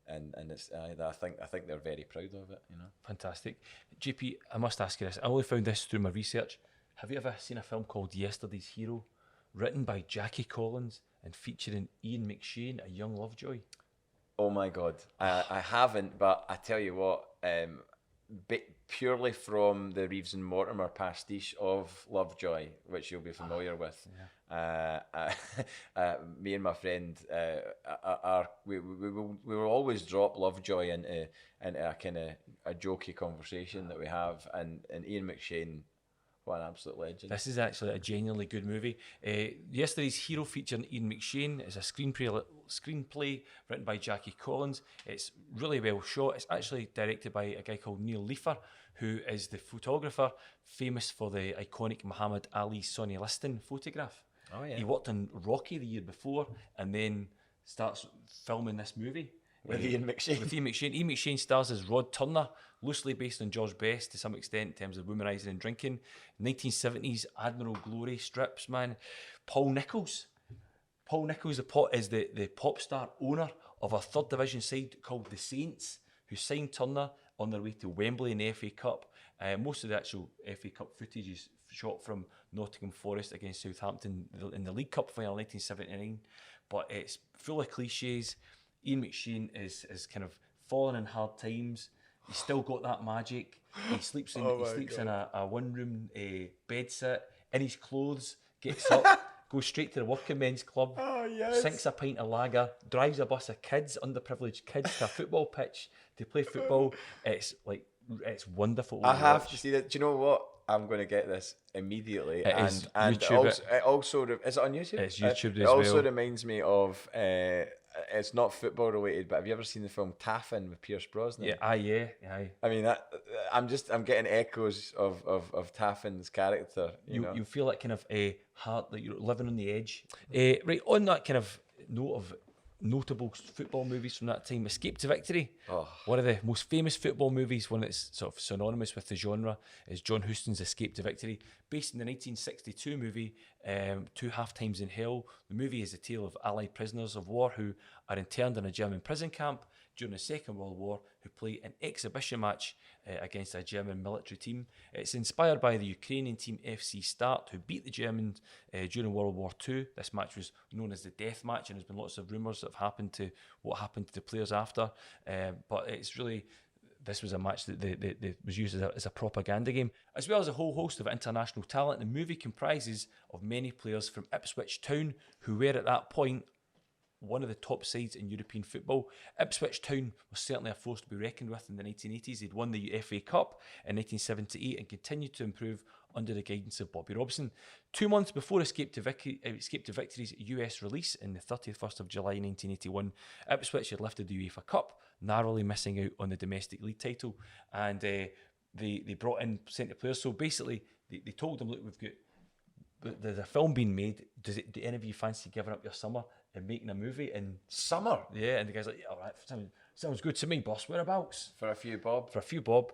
it's I think they're very proud of it. Fantastic. JP, I must ask you this. I only found this through my research. Have you ever seen a film called Yesterday's Hero, written by Jackie Collins and featuring Ian McShane, a young Lovejoy? Oh my God, I haven't, but I tell you what, purely from the Reeves and Mortimer pastiche of Lovejoy, which you'll be familiar with, me and my friend we will always drop Lovejoy into a kind of a jokey conversation that we have, and Ian McShane, what an absolute legend. This is actually a genuinely good movie. Yesterday's hero featuring Ian McShane is a screenplay written by Jackie Collins. It's really well shot. It's actually directed by a guy called Neil Leifer, who is the photographer famous for the iconic Muhammad Ali Sonny Liston photograph. Oh, yeah. He worked on Rocky the year before and then starts filming this movie. With Ian McShane. With Ian McShane. Ian McShane stars as Rod Turner, loosely based on George Best to some extent in terms of womanising and drinking. 1970s Admiral Glory strips, man. Paul Nicholls is the pop star owner of a third division side called the Saints, who signed Turner on their way to Wembley in the FA Cup. Most of the actual FA Cup footage is shot from Nottingham Forest against Southampton in the League Cup final 1979, but it's full of cliches. Ian McShane is kind of fallen in hard times. He's still got that magic. He sleeps in in a one room bed set in his clothes, gets up, goes straight to the working men's club, sinks a pint of lager, drives a bus of kids, underprivileged kids, to a football pitch to play football. It's wonderful. I have to see that. Do you know what? I'm going to get this immediately. It is and YouTube it also is it on YouTube? It's YouTube It as also well. reminds me of it's not football related, but have you ever seen the film Taffin with Pierce Brosnan? Yeah, aye. I mean, I'm getting echoes of Taffin's character. You feel that kind of heart that you're living on the edge. Right, on that kind of note of notable football movies from that time, Escape to Victory. One of the most famous football movies, one that's sort of synonymous with the genre, is John Huston's Escape to Victory. Based in the 1962 movie, Two Half Times in Hell. The movie is a tale of Allied prisoners of war who are interned in a German prison camp during the Second World War, who play an exhibition match against a German military team. It's inspired by the Ukrainian team FC Start, who beat the Germans during World War II. This match was known as the Death Match, and there's been lots of rumours that have happened to what happened to the players after. But it's really, this was a match that was used as a propaganda game. As well as a whole host of international talent, the movie comprises of many players from Ipswich Town, who were at that point one of the top sides in European football. Ipswich Town was certainly a force to be reckoned with in the 1980s. They'd won the FA Cup in 1978 and continued to improve under the guidance of Bobby Robson. 2 months before Escape to Victory's US release in the 31st of July 1981, Ipswich had lifted the UEFA Cup, narrowly missing out on the domestic league title. And they brought in centre players. So basically, they told them, look, we've got there's a film being made. Do any of you fancy giving up your summer and making a movie in Summer? Yeah, and the guy's like, all right, sounds good to me, boss. Whereabouts? For a few bob.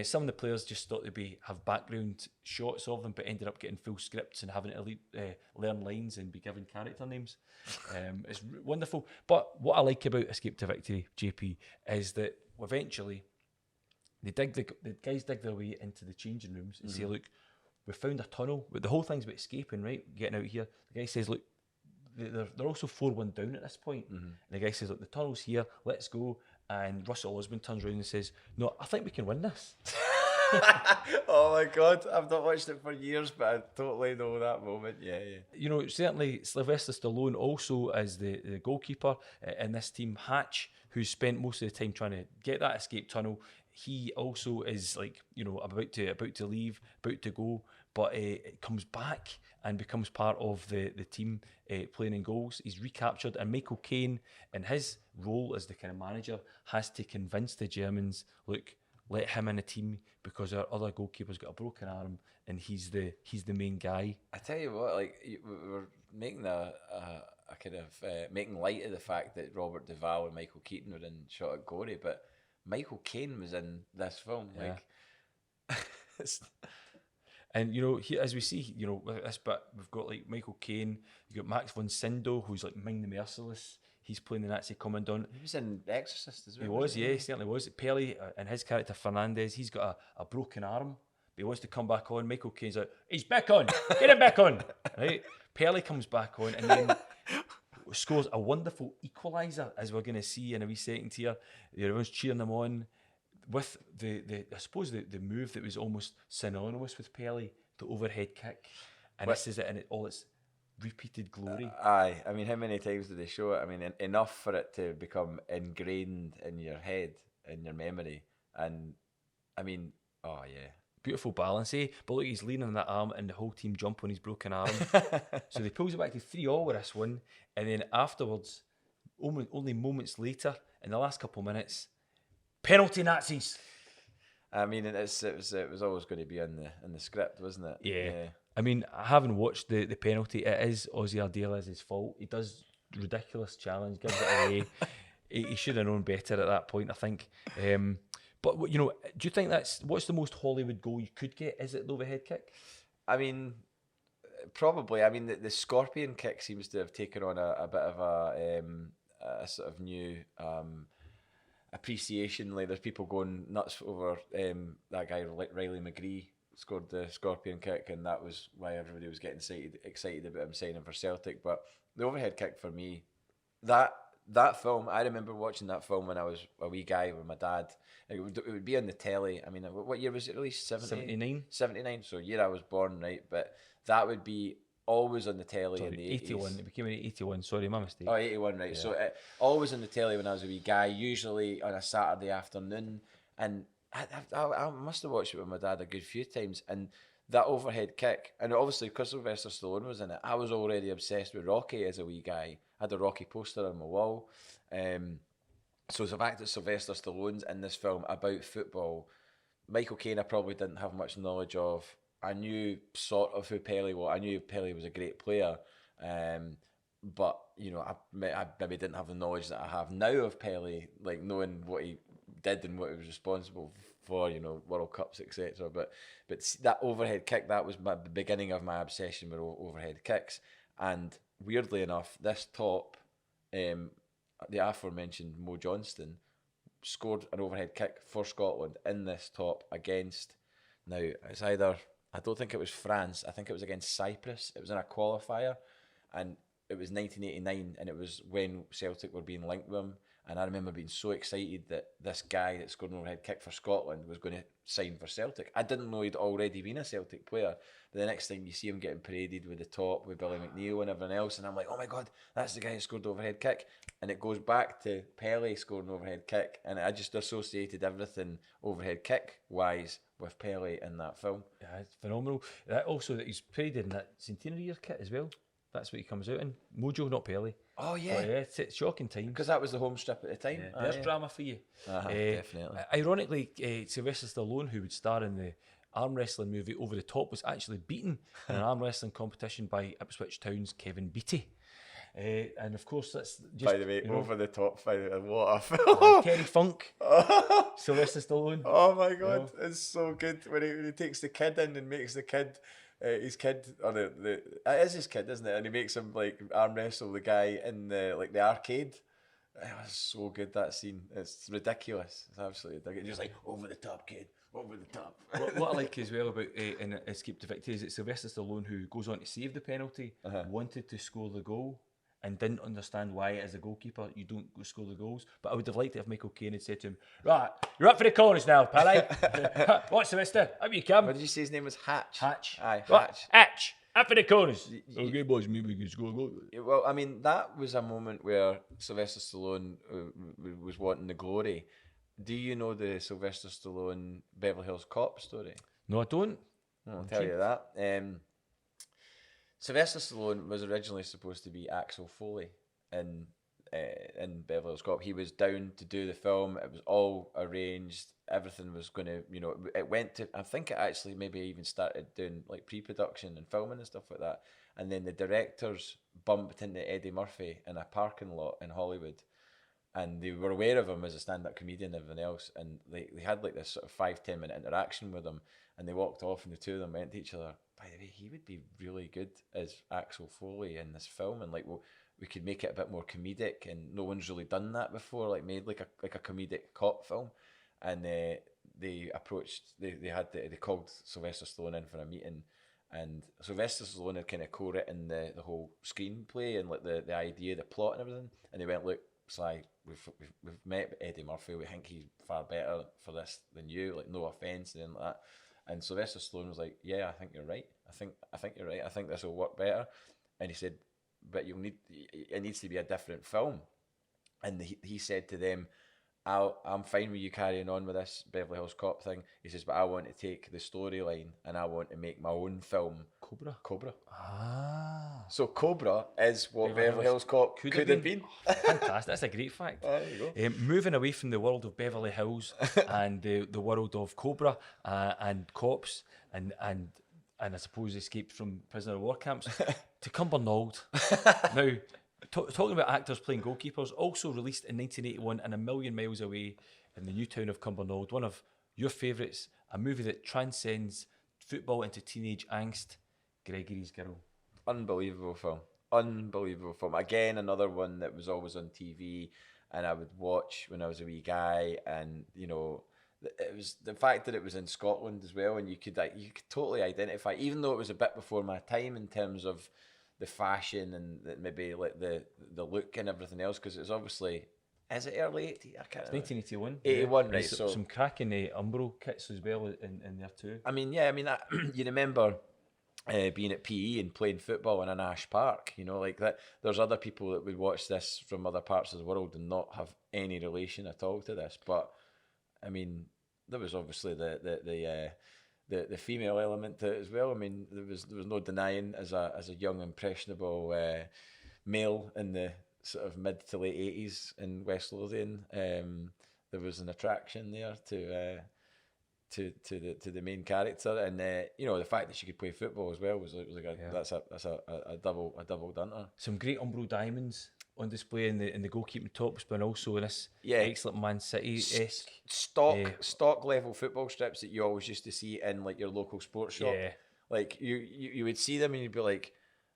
Some of the players just thought they'd have background shots of them, but ended up getting full scripts and having to learn lines and be given character names. It's wonderful. But what I like about Escape to Victory, JP, is that eventually the guys dig their way into the changing rooms and say, look, we found a tunnel. The whole thing's about escaping, right? Getting out here. The guy says, look, they're also 4-1 down at this point. And the guy says, look, the tunnel's here, let's go. And Russell Osborne turns around and says, no, I think we can win this. Oh my God, I've not watched it for years, but I totally know that moment. Yeah. You know, certainly Sylvester Stallone also as the goalkeeper in this team. Hatch, who spent most of the time trying to get that escape tunnel, he also is like, you know, about to leave, about to go, but it comes back and becomes part of the team playing in goals. He's recaptured, and Michael Caine, in his role as the kind of manager, has to convince the Germans, look, let him in the team because our other goalkeeper's got a broken arm and he's the main guy. I tell you what, like, we were making a kind of making light of the fact that Robert Duvall and Michael Keaton were in Shot at Gory, but Michael Caine was in this film. Yeah. Like, and you know, here, as we see, you know, with this bit, we've got like Michael Caine, you got Max von Sydow, who's like Ming the Merciless. He's playing the Nazi commandant. he was in Exorcist as well. He was, yeah, he certainly was. Pelly and his character Fernandez, he's got a broken arm, but he wants to come back on. Michael Caine's like, he's back on, get him back on, right? Pelly comes back on and then scores a wonderful equaliser, as we're going to see in a wee second here. Everyone's cheering him on with the I suppose the move that was almost synonymous with Pelly, the overhead kick, and this is it, and repeated glory. Aye, I mean, how many times did they show it? I mean, enough for it to become ingrained in your head, in your memory. And I mean, oh yeah. Beautiful balance, eh? But look, he's leaning on that arm and the whole team jump on his broken arm. So they pulls it back to 3-3 with this one. And then afterwards, only moments later, in the last couple of minutes, penalty Nazis. I mean, it was always going to be in the script, wasn't it? Yeah. I mean, having watched the penalty, it is Ozzy Ardiles' fault. He does ridiculous challenge, gives it away. He should have known better at that point, I think. But, you know, do you think what's the most Hollywood goal you could get? Is it the overhead kick? I mean, probably. I mean, the scorpion kick seems to have taken on a bit of a sort of new appreciation. Like, there's people going nuts over that guy, Riley McGree, scored the scorpion kick, and that was why everybody was getting excited about him signing for Celtic. But the overhead kick for me, that film, I remember watching that film when I was a wee guy with my dad. It would be on the telly. I mean, what year was it released? 79. 79, so year I was born, right? But that would be always on the telly in the 80s. 81. It became 81. Sorry, my mistake. Oh, 81, right. Yeah. So always on the telly when I was a wee guy, usually on a Saturday afternoon. And I must have watched it with my dad a good few times. And that overhead kick, and obviously because Sylvester Stallone was in it, I was already obsessed with Rocky as a wee guy. I had a Rocky poster on my wall. So the fact that Sylvester Stallone's in this film about football, Michael Caine I probably didn't have much knowledge of. I knew sort of who Pele was. I knew Pele was a great player, but you know, I maybe didn't have the knowledge that I have now of Pele, like knowing what he did and what he was responsible for, you know, World Cups, etc. But that overhead kick, that was the beginning of my obsession with overhead kicks. And weirdly enough, this top, the aforementioned Mo Johnston, scored an overhead kick for Scotland in this top against, now it's either, I don't think it was France, I think it was against Cyprus. It was in a qualifier, and it was 1989, and it was when Celtic were being linked with him. And I remember being so excited that this guy that scored an overhead kick for Scotland was going to sign for Celtic. I didn't know he'd already been a Celtic player. But the next thing you see him getting paraded with the top, with Billy McNeil and everyone else, and I'm like, oh my God, that's the guy who scored the overhead kick. And it goes back to Pele scoring an overhead kick. And I just associated everything overhead kick-wise with Pele in that film. Yeah, it's phenomenal. That also, that he's paraded in that centenary year kit as well. That's what he comes out in. Mojo, not Pele. Oh, yeah. But, yeah, it's shocking times. Because that was the home strip at the time. Yeah, there's drama for you. Definitely. Ironically, Sylvester Stallone, who would star in the arm wrestling movie Over the Top, was actually beaten in an arm wrestling competition by Ipswich Town's Kevin Beattie. And of course, that's just, by the way, Over the Top fight. What a film. Kerry Funk, Sylvester Stallone. Oh my God, it's so good when he takes the kid in and makes the kid. His kid, or it is his kid, isn't it? And he makes him like arm wrestle the guy in the arcade. It was so good, that scene. It's ridiculous. It's absolutely ridiculous. Just like, over the top, kid, over the top. What I like as well about in Escape to Victory is that Sylvester Stallone, who goes on to save the penalty, wanted to score the goal and didn't understand why, as a goalkeeper, you don't go score the goals. But I would have liked it if Michael Caine had said to him, right, you're up for the corners now, pal, eh? What, Sylvester? Up you come. What did you say his name was? Hatch? Hatch. Aye, right, Hatch. Hatch, up for the corners. Okay, boys, maybe we can score a goal. Well, I mean, that was a moment where Sylvester Stallone was wanting the glory. Do you know the Sylvester Stallone Beverly Hills Cop story? No, I don't. I'll tell you that. Sylvester Stallone was originally supposed to be Axel Foley in Beverly Hills Cop. He was down to do the film. It was all arranged. Everything was going to, you know, it went to, I think it actually maybe even started doing like pre-production and filming and stuff like that. And then the directors bumped into Eddie Murphy in a parking lot in Hollywood. And they were aware of him as a stand-up comedian and everything else. And they had like this sort of 5-10 minute interaction with him. And they walked off and the two of them went to each other, by the way, he would be really good as Axel Foley in this film. And like, well, we could make it a bit more comedic. And no one's really done that before, like made like a comedic cop film. And they called Sylvester Stallone in for a meeting. And Sylvester Stallone had kind of co-written the whole screenplay and like the idea, the plot and everything. And they went, look, Sly, we've met Eddie Murphy. We think he's far better for this than you. Like, no offense and anything like that. And Sylvester Stallone was like, yeah, I think you're right. I think you're right. I think this will work better. And he said, but it needs to be a different film. And he said to them, I'm fine with you carrying on with this Beverly Hills Cop thing. He says, but I want to take the storyline and I want to make my own film. Cobra. Ah. So Cobra is what Beverly Hills Cop could have been. Oh, fantastic. That's a great fact. There you go. Moving away from the world of Beverly Hills and the world of Cobra and cops and I suppose escaped from prisoner of war camps to Cumbernauld. Now, talking about actors playing goalkeepers, also released in 1981 and A Million Miles Away in the new town of Cumbernauld, one of your favourites, a movie that transcends football into teenage angst, Gregory's Girl. Unbelievable film. Again, another one that was always on TV and I would watch when I was a wee guy, and you know, it was the fact that it was in Scotland as well, and you could totally identify, even though it was a bit before my time in terms of the fashion and maybe like the look and everything else, because it was obviously, is it early 80s? I can't remember. 1981. 81, right? So some cracking Umbro kits as well in there too. I mean, you remember being at PE and playing football in an Ash Park, you know, like that. There's other people that would watch this from other parts of the world and not have any relation at all to this. But I mean, there was obviously the female element to it as well. I mean, there was no denying as a young impressionable male in the sort of mid to late 80s in West Lothian, there was an attraction there to the main character, and you know, the fact that she could play football as well was like that's a double dunter. Some great Umbro diamonds on display in the goalkeeping tops, but also in this excellent Man City-esque stock level football strips that you always used to see in like your local sports shop. Yeah. Like you would see them and you'd be like,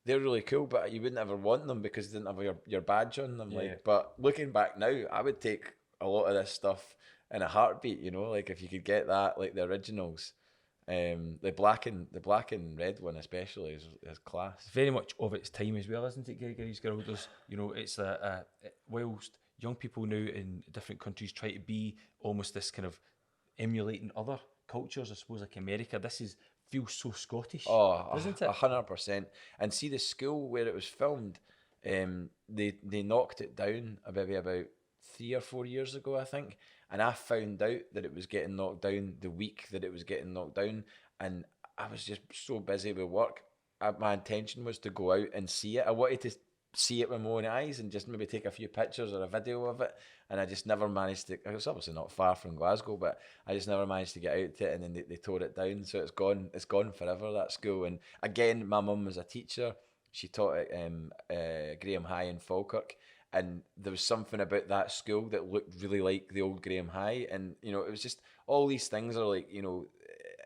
they're really cool, but you wouldn't ever want them because they didn't have your badge on them. Like, but looking back now, I would take a lot of this stuff in a heartbeat. You know, like if you could get that, like the originals. The black and red one especially is class. Very much of its time as well, isn't it, Gregory's Girl? There's, you know, it's whilst young people now in different countries try to be almost this kind of emulating other cultures, I suppose, like America, feels so Scottish, doesn't it? 100%. And see the school where it was filmed, they knocked it down maybe about 3 or 4 years ago, I think. And I found out that it was getting knocked down the week that it was getting knocked down. And I was just so busy with work. My intention was to go out and see it. I wanted to see it with my own eyes and just maybe take a few pictures or a video of it. And I just never managed to. It was obviously not far from Glasgow, but I just never managed to get out to it. And then they tore it down. So it's gone forever, that school. And again, my mum was a teacher. She taught at Graham High in Falkirk. And there was something about that school that looked really like the old Graham High, and you know, it was just all these things are like, you know,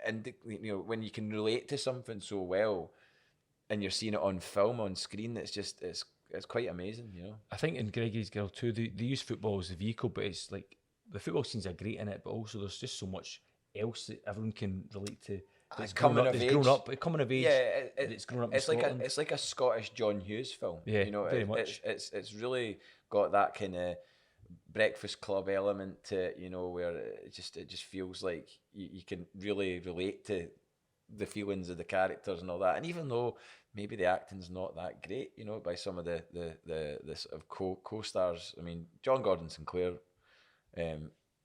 and you know, when you can relate to something so well, and you're seeing it on film on screen, it's quite amazing, you know. I think in Gregory's Girl too, they use football as a vehicle, but it's like the football scenes are great in it, but also there's just so much else that everyone can relate to. It's coming of age. Yeah, it's grown up. It's like a Scottish John Hughes film. Yeah, you know, very much. It's really got that kind of Breakfast Club element to it, you know, where it just feels like you can really relate to the feelings of the characters and all that. And even though maybe the acting's not that great, you know, by some of the sort of co-stars. I mean, John Gordon Sinclair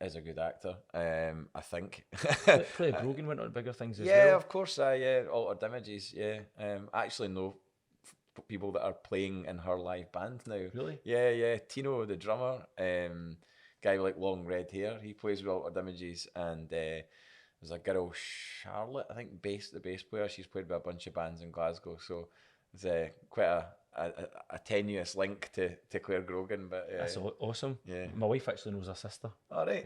is a good actor, I think. Claire Brogan went on bigger things as well. Yeah, of course. Altered Images. Yeah, I actually know people that are playing in her live band now. Really? Yeah. Tino, the drummer, guy with like long red hair, he plays with Altered Images, and there's a girl, Charlotte, I think, the bass player. She's played with a bunch of bands in Glasgow, so it's quite a tenuous link to Claire Grogan, but that's awesome. Yeah, my wife actually knows her sister. All right.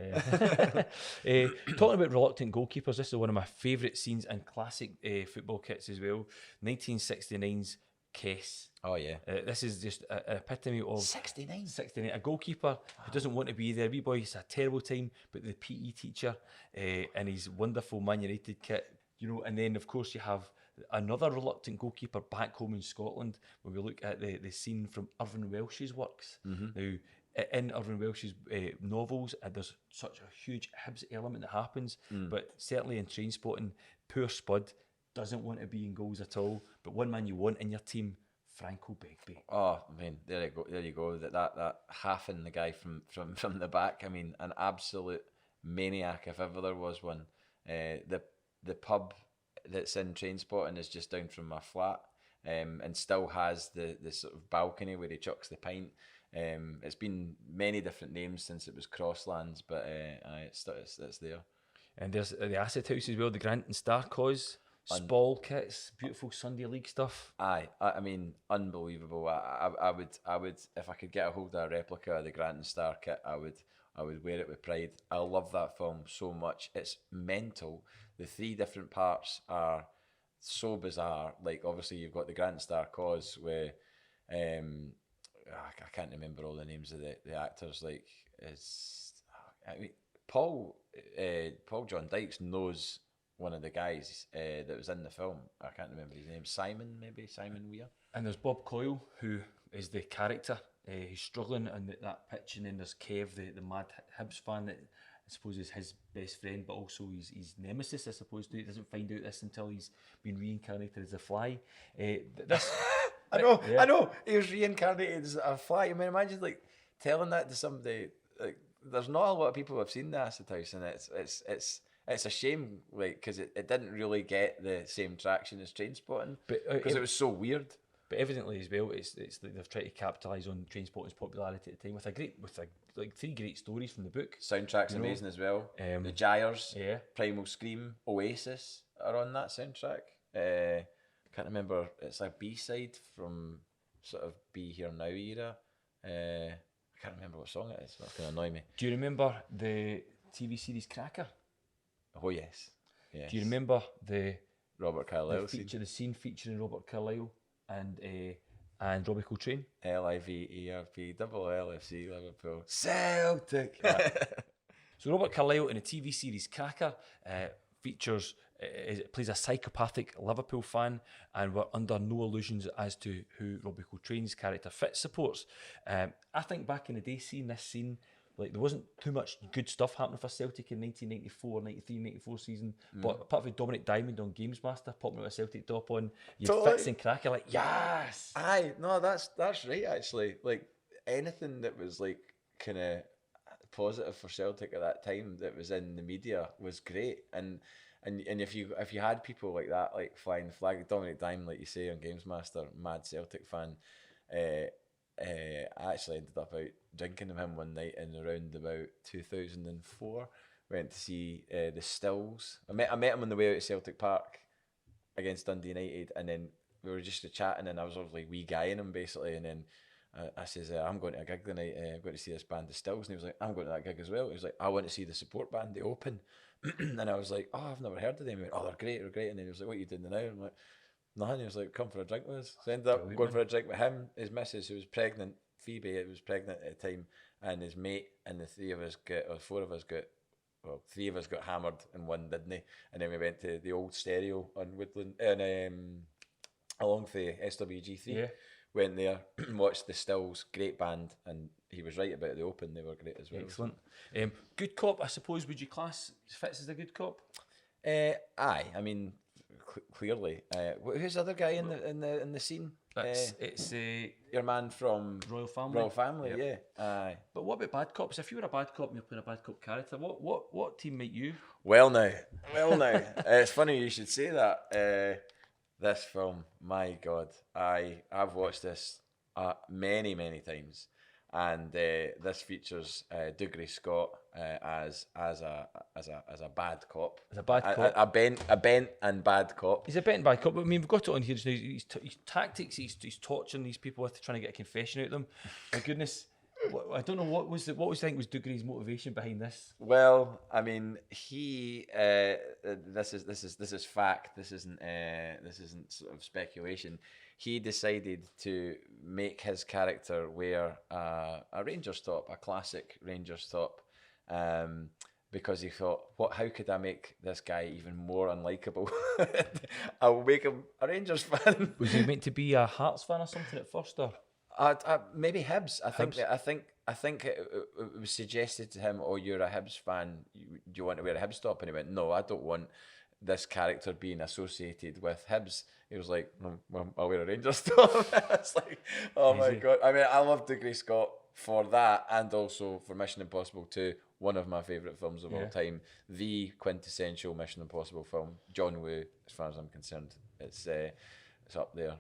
Talking about reluctant goalkeepers, this is one of my favourite scenes and classic football kits as well. 1969's Kess. Oh yeah. This is just an epitome of 69. A goalkeeper who doesn't want to be there. Wee boy, it's a terrible time, but the PE teacher and his wonderful Man United kit, you know. And then of course you have another reluctant goalkeeper back home in Scotland when we look at the scene from Irvin Welsh's works. Mm-hmm. Now, in Irvin Welsh's novels, there's such a huge Hibs element that happens, but certainly in Trainspotting, poor Spud doesn't want to be in goals at all, but one man you want in your team, Franco Begbie. Oh, I mean, there you go. That halving the guy from the back. I mean, an absolute maniac if ever there was one. The pub that's in Trainspotting is just down from my flat, and still has the sort of balcony where he chucks the pint. It's been many different names since it was Crosslands, but it's there. And there's the Acid House as well, the Grant and Star Cause, Spall kits, beautiful Sunday League stuff. I mean, unbelievable. I would if I could get a hold of a replica of the Grant and Star kit, I would wear it with pride. I love that film so much. It's mental. The 3 different parts are so bizarre. Like, obviously you've got the Grant and Star Cause where I can't remember all the names of the actors. Like, I mean, Paul John Dykes knows one of the guys that was in the film. I can't remember his name. Simon Weir. And there's Bob Coyle, who is the character. He's struggling on that pitch, and then there's Kev, the mad Hibs fan that I suppose is his best friend, but also his nemesis, I suppose. He doesn't find out this until he's been reincarnated as a fly. I know. He was reincarnated as a fly. I mean, imagine like telling that to somebody. Like, there's not a lot of people who have seen the Acid House, and it's a shame, like, because it didn't really get the same traction as Trainspotting, because it was so weird. But evidently as well, it's like they've tried to capitalise on Trainspotting's popularity at the time with like 3 great stories from the book. Soundtrack's amazing as well. The Gyres, yeah. Primal Scream, Oasis are on that soundtrack. Can't remember. It's a B-side from sort of Be Here Now era. I can't remember what song it is. That's going to annoy me. Do you remember the TV series Cracker? Oh yes. Yes. Do you remember the Robert Carlyle the scene featuring Robert Carlyle and Robbie Coltrane? LIVERP double LFC Liverpool Celtic. So Robert Carlyle in the TV series Cracker plays a psychopathic Liverpool fan, and we're under no illusions as to who Robbie Coltrane's character Fitz supports. I think back in the day, seeing this scene, like, there wasn't too much good stuff happening for Celtic in 1994, 93, 94 season. But apart from Dominic Diamond on Games Master, popping with a Celtic top on, you had Fitz and Cracker, like, yes! Aye, no, that's right, actually. Like, anything that was, like, kind of positive for Celtic at that time that was in the media was great. And if you had people like that, like flying the flag, Dominic Diamond, like you say, on Games Master, mad Celtic fan, I actually ended up out drinking with him one night in around about 2004. Went to see the Stills. I met him on the way out of Celtic Park against Dundee United, and then we were just chatting, and I was like wee guying him basically, and then I says, I'm going to a gig tonight, I'm going to see this band, the Stills, and he was like, I'm going to that gig as well. He was like, I want to see the support band, the Open. And I was like, oh, I've never heard of them. He went, oh, they're great. And then he was like, what are you doing now? I'm like, nothing. He was like, come for a drink with us. So I ended up going for a drink with him, his missus, who was pregnant, Phoebe, was pregnant at the time, and his mate, and the 3 of us got hammered and one didn't. And then we went to the old stereo on Woodland, and along the SWG3. Yeah. Went there, watched the Stills, great band, and he was right about the Open. They were great as well. Excellent. Good cop, I suppose. Would you class Fitz as a good cop? Aye, I mean, clearly. Who's the other guy in the scene? It's your man from Royal Family. Royal Family, Yep. Yeah. Aye. But what about bad cops? If you were a bad cop and you're playing a bad cop character, what team make you? Well now, it's funny you should say that. This film, my God, I've watched this many times, and this features Dougray Scott as a bad cop. As a bad cop, a bent and bad cop. He's a bent bad cop, but I mean, we've got it on here just now. His tactics, he's torturing these people with, trying to get a confession out of them. My goodness. I don't know what was Dougray's motivation behind this. Well, I mean, he this is fact. This isn't sort of speculation. He decided to make his character wear a Rangers top, a classic Rangers top, because he thought, how could I make this guy even more unlikable? I will make him a Rangers fan. Was he meant to be a Hearts fan or something at first, or? Maybe Hibs. I think it was suggested to him, "Oh, you're a Hibs fan. Do you want to wear a Hibs top?" And he went, "No, I don't want this character being associated with Hibs. He was like, well, I'll wear a Rangers top. It's like, oh my God. I mean, I love Dougray Scott for that, and also for Mission Impossible 2, one of my favourite films of all time. The quintessential Mission Impossible film. John Woo, as far as I'm concerned. It's up there.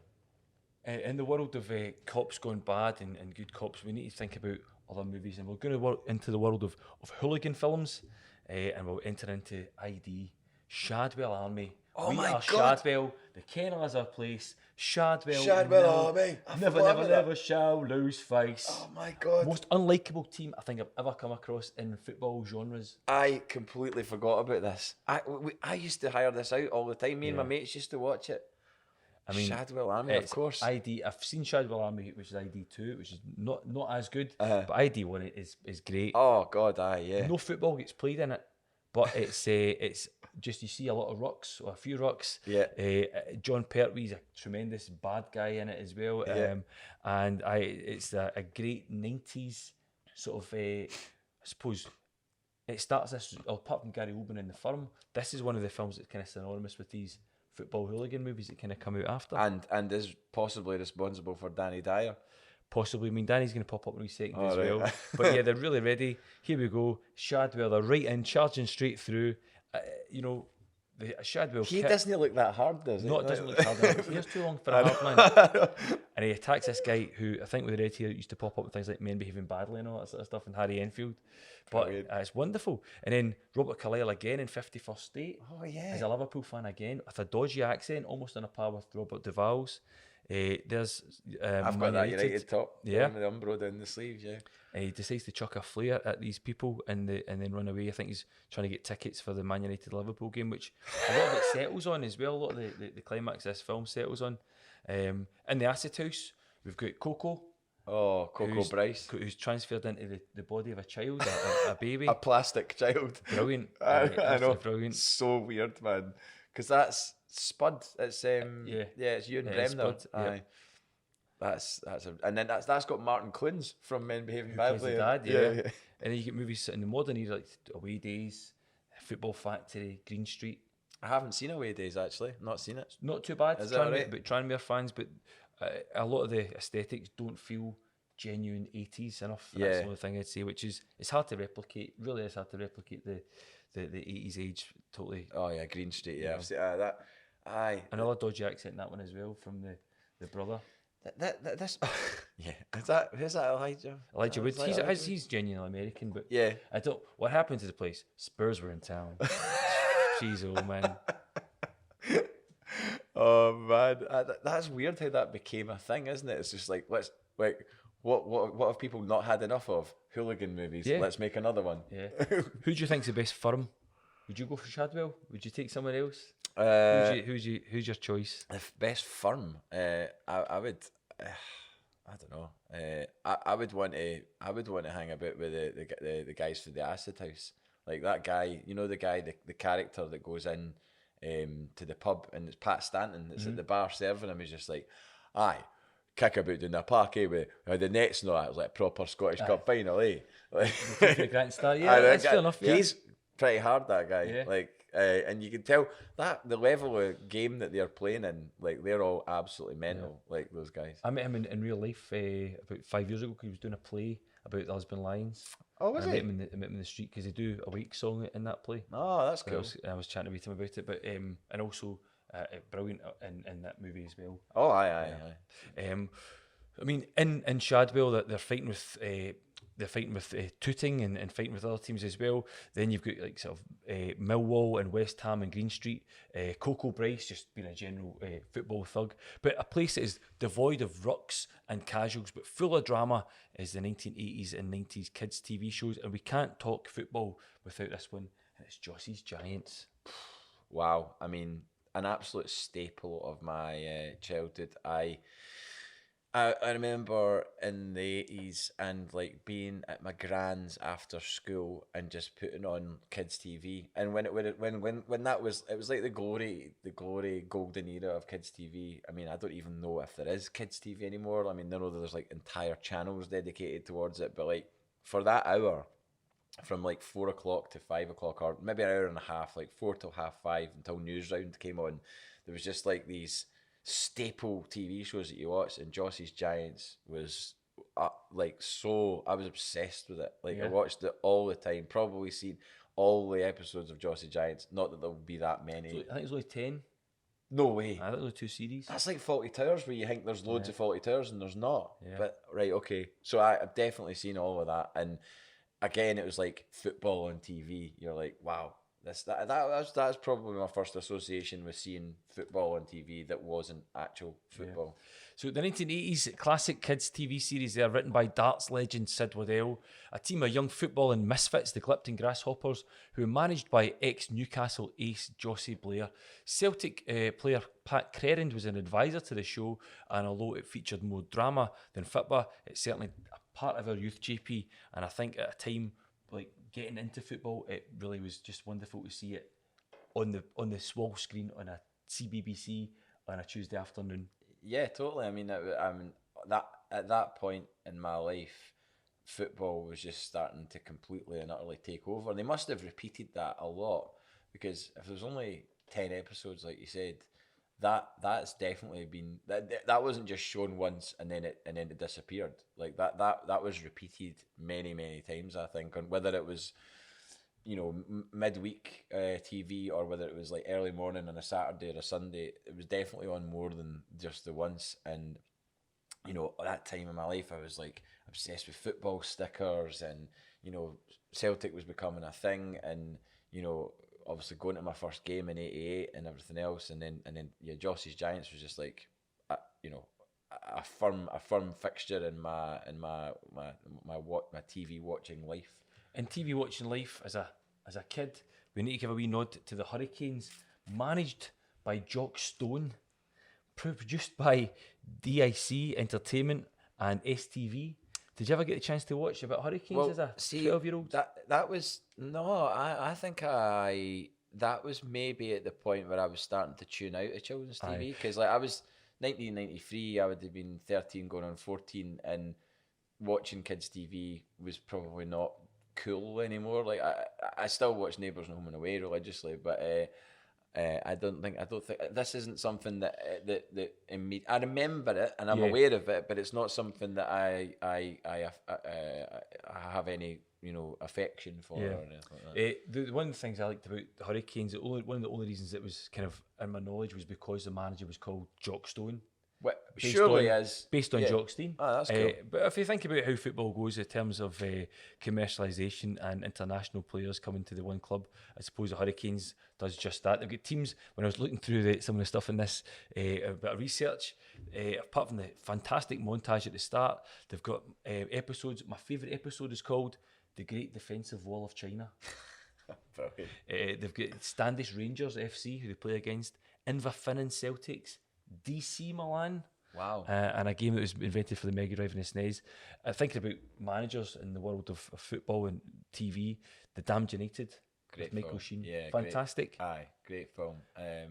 In the world of cops gone bad and good cops, we need to think about other movies, and we're going to into the world of hooligan films, and we'll enter into ID, Shadwell Army. Oh we my are God. Shadwell, the kennel is our place, Shadwell Army. never shall lose face. Oh my God. Most unlikable team I think I've ever come across in football genres. I completely forgot about this. I used to hire this out all the time. Me and my mates used to watch it. I mean, Shadwell Army, of course. ID. I've seen Shadwell Army, which is ID 2, which is not as good, but ID 1 is great. Oh God, yeah. No football gets played in it, but it's just, you see a lot of rucks, or a few rucks. Yeah. John Pertwee's a tremendous bad guy in it as well. Yeah. And it's a great 90s sort of, I suppose, it starts this, apart from Gary Oldman in The Firm, this is one of the films that's kind of synonymous with these football hooligan movies that kind of come out after. And is possibly responsible for Danny Dyer. Possibly. I mean, Danny's going to pop up in a second as right. well. But yeah, they're really ready. Here we go. Shadwell, they're right in, charging straight through. The Shadwell He kit, doesn't look that hard, does he? no, it doesn't look hard enough. He's too long for a hard man. And he attacks this guy who, I think with the red hair, used to pop up with things like Men Behaving Badly and all that sort of stuff, and Harry Enfield. But it's wonderful. And then Robert Carlyle again in 51st State. Oh, yeah. He's a Liverpool fan again, with a dodgy accent, almost on a par with Robert Duvall's. There's I've got that United. United top. Yeah. The Umbro down the sleeves, yeah. He decides to chuck a flare at these people and then run away. I think he's trying to get tickets for the Man United Liverpool game, which a lot of it settles on as well. A lot of the climax of this film settles on. In the acid house, we've got Coco. Oh, Coco Bryce. Who's transferred into the body of a child, a baby. A plastic child. Brilliant. I know. Brilliant. So weird, man. Because that's Spud. It's it's Ewan Bremner. Spud, yeah. Aye. And then that's got Martin Clunes from Men Behaving Plays the Badly. dad, yeah. And then you get movies in the modern era like Away Days, Football Factory, Green Street. I haven't seen Away Days actually. Not seen it. Not too bad. Is it alright? But Tranmere fans, but a lot of the aesthetics don't feel genuine 80s enough. That's the only thing I'd say, which is it's hard to replicate. Really, is hard to replicate the 80s age totally. Oh yeah, Green Street. Yeah, I've seen that. Aye. Another dodgy accent in that one as well from the brother. This yeah. Is that Elijah? Elijah Wood. Elijah? He's genuinely American, but Yeah. I don't. What happened to the place? Spurs were in town. Jeez, oh man. Oh man, that's weird how that became a thing, isn't it? It's just like what have people not had enough of? Hooligan movies. Yeah. Let's make another one. Yeah. Who do you think's the best firm? Would you go for Shadwell? Would you take someone else? Who's your choice? The best firm. I would. I don't know. I would want to hang about with the guys for the acid house. Like that guy, you know, the guy, the character that goes in to the pub, and it's Pat Stanton that's at the bar serving him. He's just like, aye, kick about down the park, with the nets and all that. It was like a proper Scottish Cup final, The Grant Star, yeah, that's fair enough. Yeah. He's pretty hard, that guy. Yeah. Like, and you can tell that the level of game that they're playing in, like they're all absolutely mental, like those guys. I met him in real life about 5 years ago because he was doing a play about the Lisbon Lions. Oh, was I he? met him in the street because they do a wake song in that play. Oh, that's cool. I was chatting with him about it, but and also brilliant in that movie as well. Oh, aye. I mean, in Shadwell, that they're fighting with Tooting and fighting with other teams as well. Then you've got like sort of Millwall and West Ham and Green Street. Coco Bryce just being a general football thug, but a place that is devoid of rucks and casuals, but full of drama is the 1980s and 90s kids TV shows, and we can't talk football without this one. And it's Jossie's Giants. Wow. I mean, an absolute staple of my childhood. I remember in the 80s and like being at my grand's after school and just putting on kids TV. And when that was, it was like the glory golden era of kids TV. I mean, I don't even know if there is kids TV anymore. I mean, I know there's like entire channels dedicated towards it, but like for that hour, from like 4 o'clock to 5 o'clock, or maybe an hour and a half, like 4 till half 5 until news round came on. There was just like these staple TV shows that you watch, and Jossie's Giants was like, so I was obsessed with it. Like I watched it all the time, probably seen all the episodes of Jossie's Giants. Not that there would be that many. I think it was only 10. No way. I think there were 2 series. That's like Faulty Towers, where you think there's loads of Faulty Towers and there's not. Yeah. But right, okay. So I've definitely seen all of that, and again, it was like football on TV. You're like, wow, that's probably my first association with seeing football on TV that wasn't actual football. So the 1980s classic kids TV series there, written by darts legend Sid Waddell, a team of young footballing misfits, the Clipton Grasshoppers, who were managed by ex-Newcastle ace Jossie Blair. Celtic player Pat Crerand was an advisor to the show, and although it featured more drama than football, it's certainly a part of our youth, JP, and I think at a time like getting into football, it really was just wonderful to see it on the small screen on a CBBC on a Tuesday afternoon. Yeah, totally. I mean, that at that point in my life, football was just starting to completely and utterly take over. They must have repeated that a lot, because if there's only 10 episodes, like you said, that's definitely been that wasn't just shown once and then it disappeared. Like that was repeated many times, I think, on whether it was, you know, midweek TV or whether it was like early morning on a Saturday or a Sunday. It was definitely on more than just the once. And you know, at that time in my life, I was like obsessed with football stickers, and you know, Celtic was becoming a thing, and you know, obviously going to my first game in '88 and everything else, and then yeah, Jossie's Giants was just like, you know, a firm fixture in my TV watching life. In TV watching life as a kid, we need to give a wee nod to the Hurricanes, managed by Jock Stone, produced by DIC Entertainment and STV. Did you ever get the chance to watch about Hurricanes as a 12-year-old? That was no. I think that was maybe at the point where I was starting to tune out of children's TV, because like I was 1993, I would have been 13 going on 14, and watching kids TV was probably not cool anymore. Like I still watch Neighbours and Home and Away religiously, but I don't think this isn't something that I remember it and I'm aware of it, but it's not something that I have any, you know, affection for or anything like that. One of the things I liked about the Hurricanes, one of the only reasons it was kind of in my knowledge was because the manager was called Jock Stone. Based on Jock Stein. Oh, that's cool. But if you think about how football goes in terms of commercialisation and international players coming to the one club, I suppose the Hurricanes does just that. They've got teams, when I was looking through some of the stuff in this, a bit of research, apart from the fantastic montage at the start, they've got episodes. My favourite episode is called The Great Defensive Wall of China. They've got Standish Rangers FC, who they play against, Inverfinnan Celtics, DC Milan. Wow. And a game that was invented for the Mega Drive and the SNES. Thinking about managers in the world of football and TV, The Damned United. Great Michael film. Sheen. Yeah, fantastic. Great film.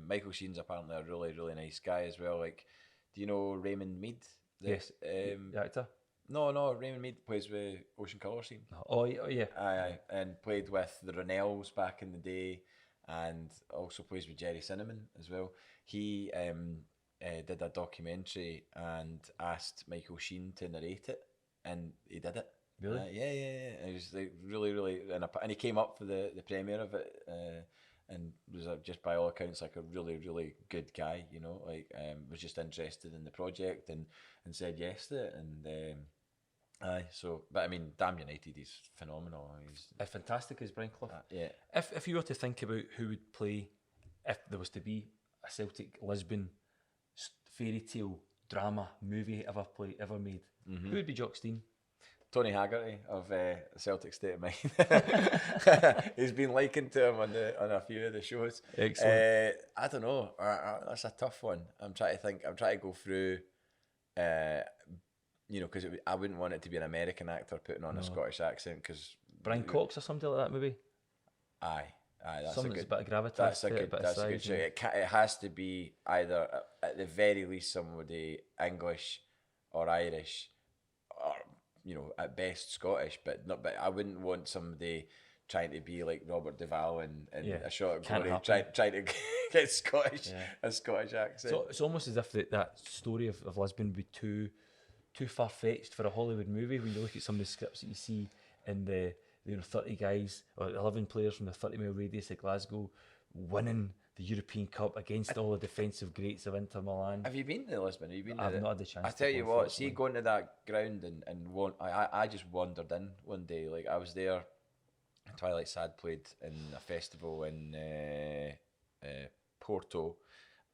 Michael Sheen's apparently a really nice guy as well. Like, do you know Raymond Mead? Yes. The actor? No, Raymond Mead plays with Ocean Colour Scene. Oh yeah. Aye, and played with the Ronells back in the day, and also plays with Jerry Cinnamon as well. He did a documentary and asked Michael Sheen to narrate it, and he did it. Really? Yeah. And he was like really, and he came up for the premiere of it, and was just by all accounts like a really good guy. You know, like was just interested in the project and said yes to it, and aye. So, but I mean, Damn United, he's phenomenal. He's fantastic as Brian Clough. yeah. If you were to think about who would play, if there was to be a Celtic Lisbon fairy tale drama movie ever made, who would be Jock Stein? Tony Haggerty of Celtic State of Mind. He's been likened to him on a few of the shows. Excellent. I don't know. That's a tough one. I'm trying to think. I'm trying to go through. You know, because I wouldn't want it to be an American actor putting on a Scottish accent. Because Brian Cox or something like that, maybe. Aye, that's Someone a that's good. a bit of gravitas. That's a good show. It has to be either at the very least somebody English or Irish, or at best Scottish, but not. But I wouldn't want somebody trying to be like Robert Duvall and a shot at Can't glory, happen. trying to get Scottish a Scottish accent. So it's almost as if that story of Lisbon would be too far fetched for a Hollywood movie. When you look at some of the scripts that you see in the 30 guys or 11 players from the 30-mile radius of Glasgow winning the European Cup against all the defensive greats of Inter Milan. Have you been to Lisbon? Have you been? I've not had the chance. I tell you what, see, going to that ground I just wandered in one day. Like I was there. Twilight Sad played in a festival in Porto,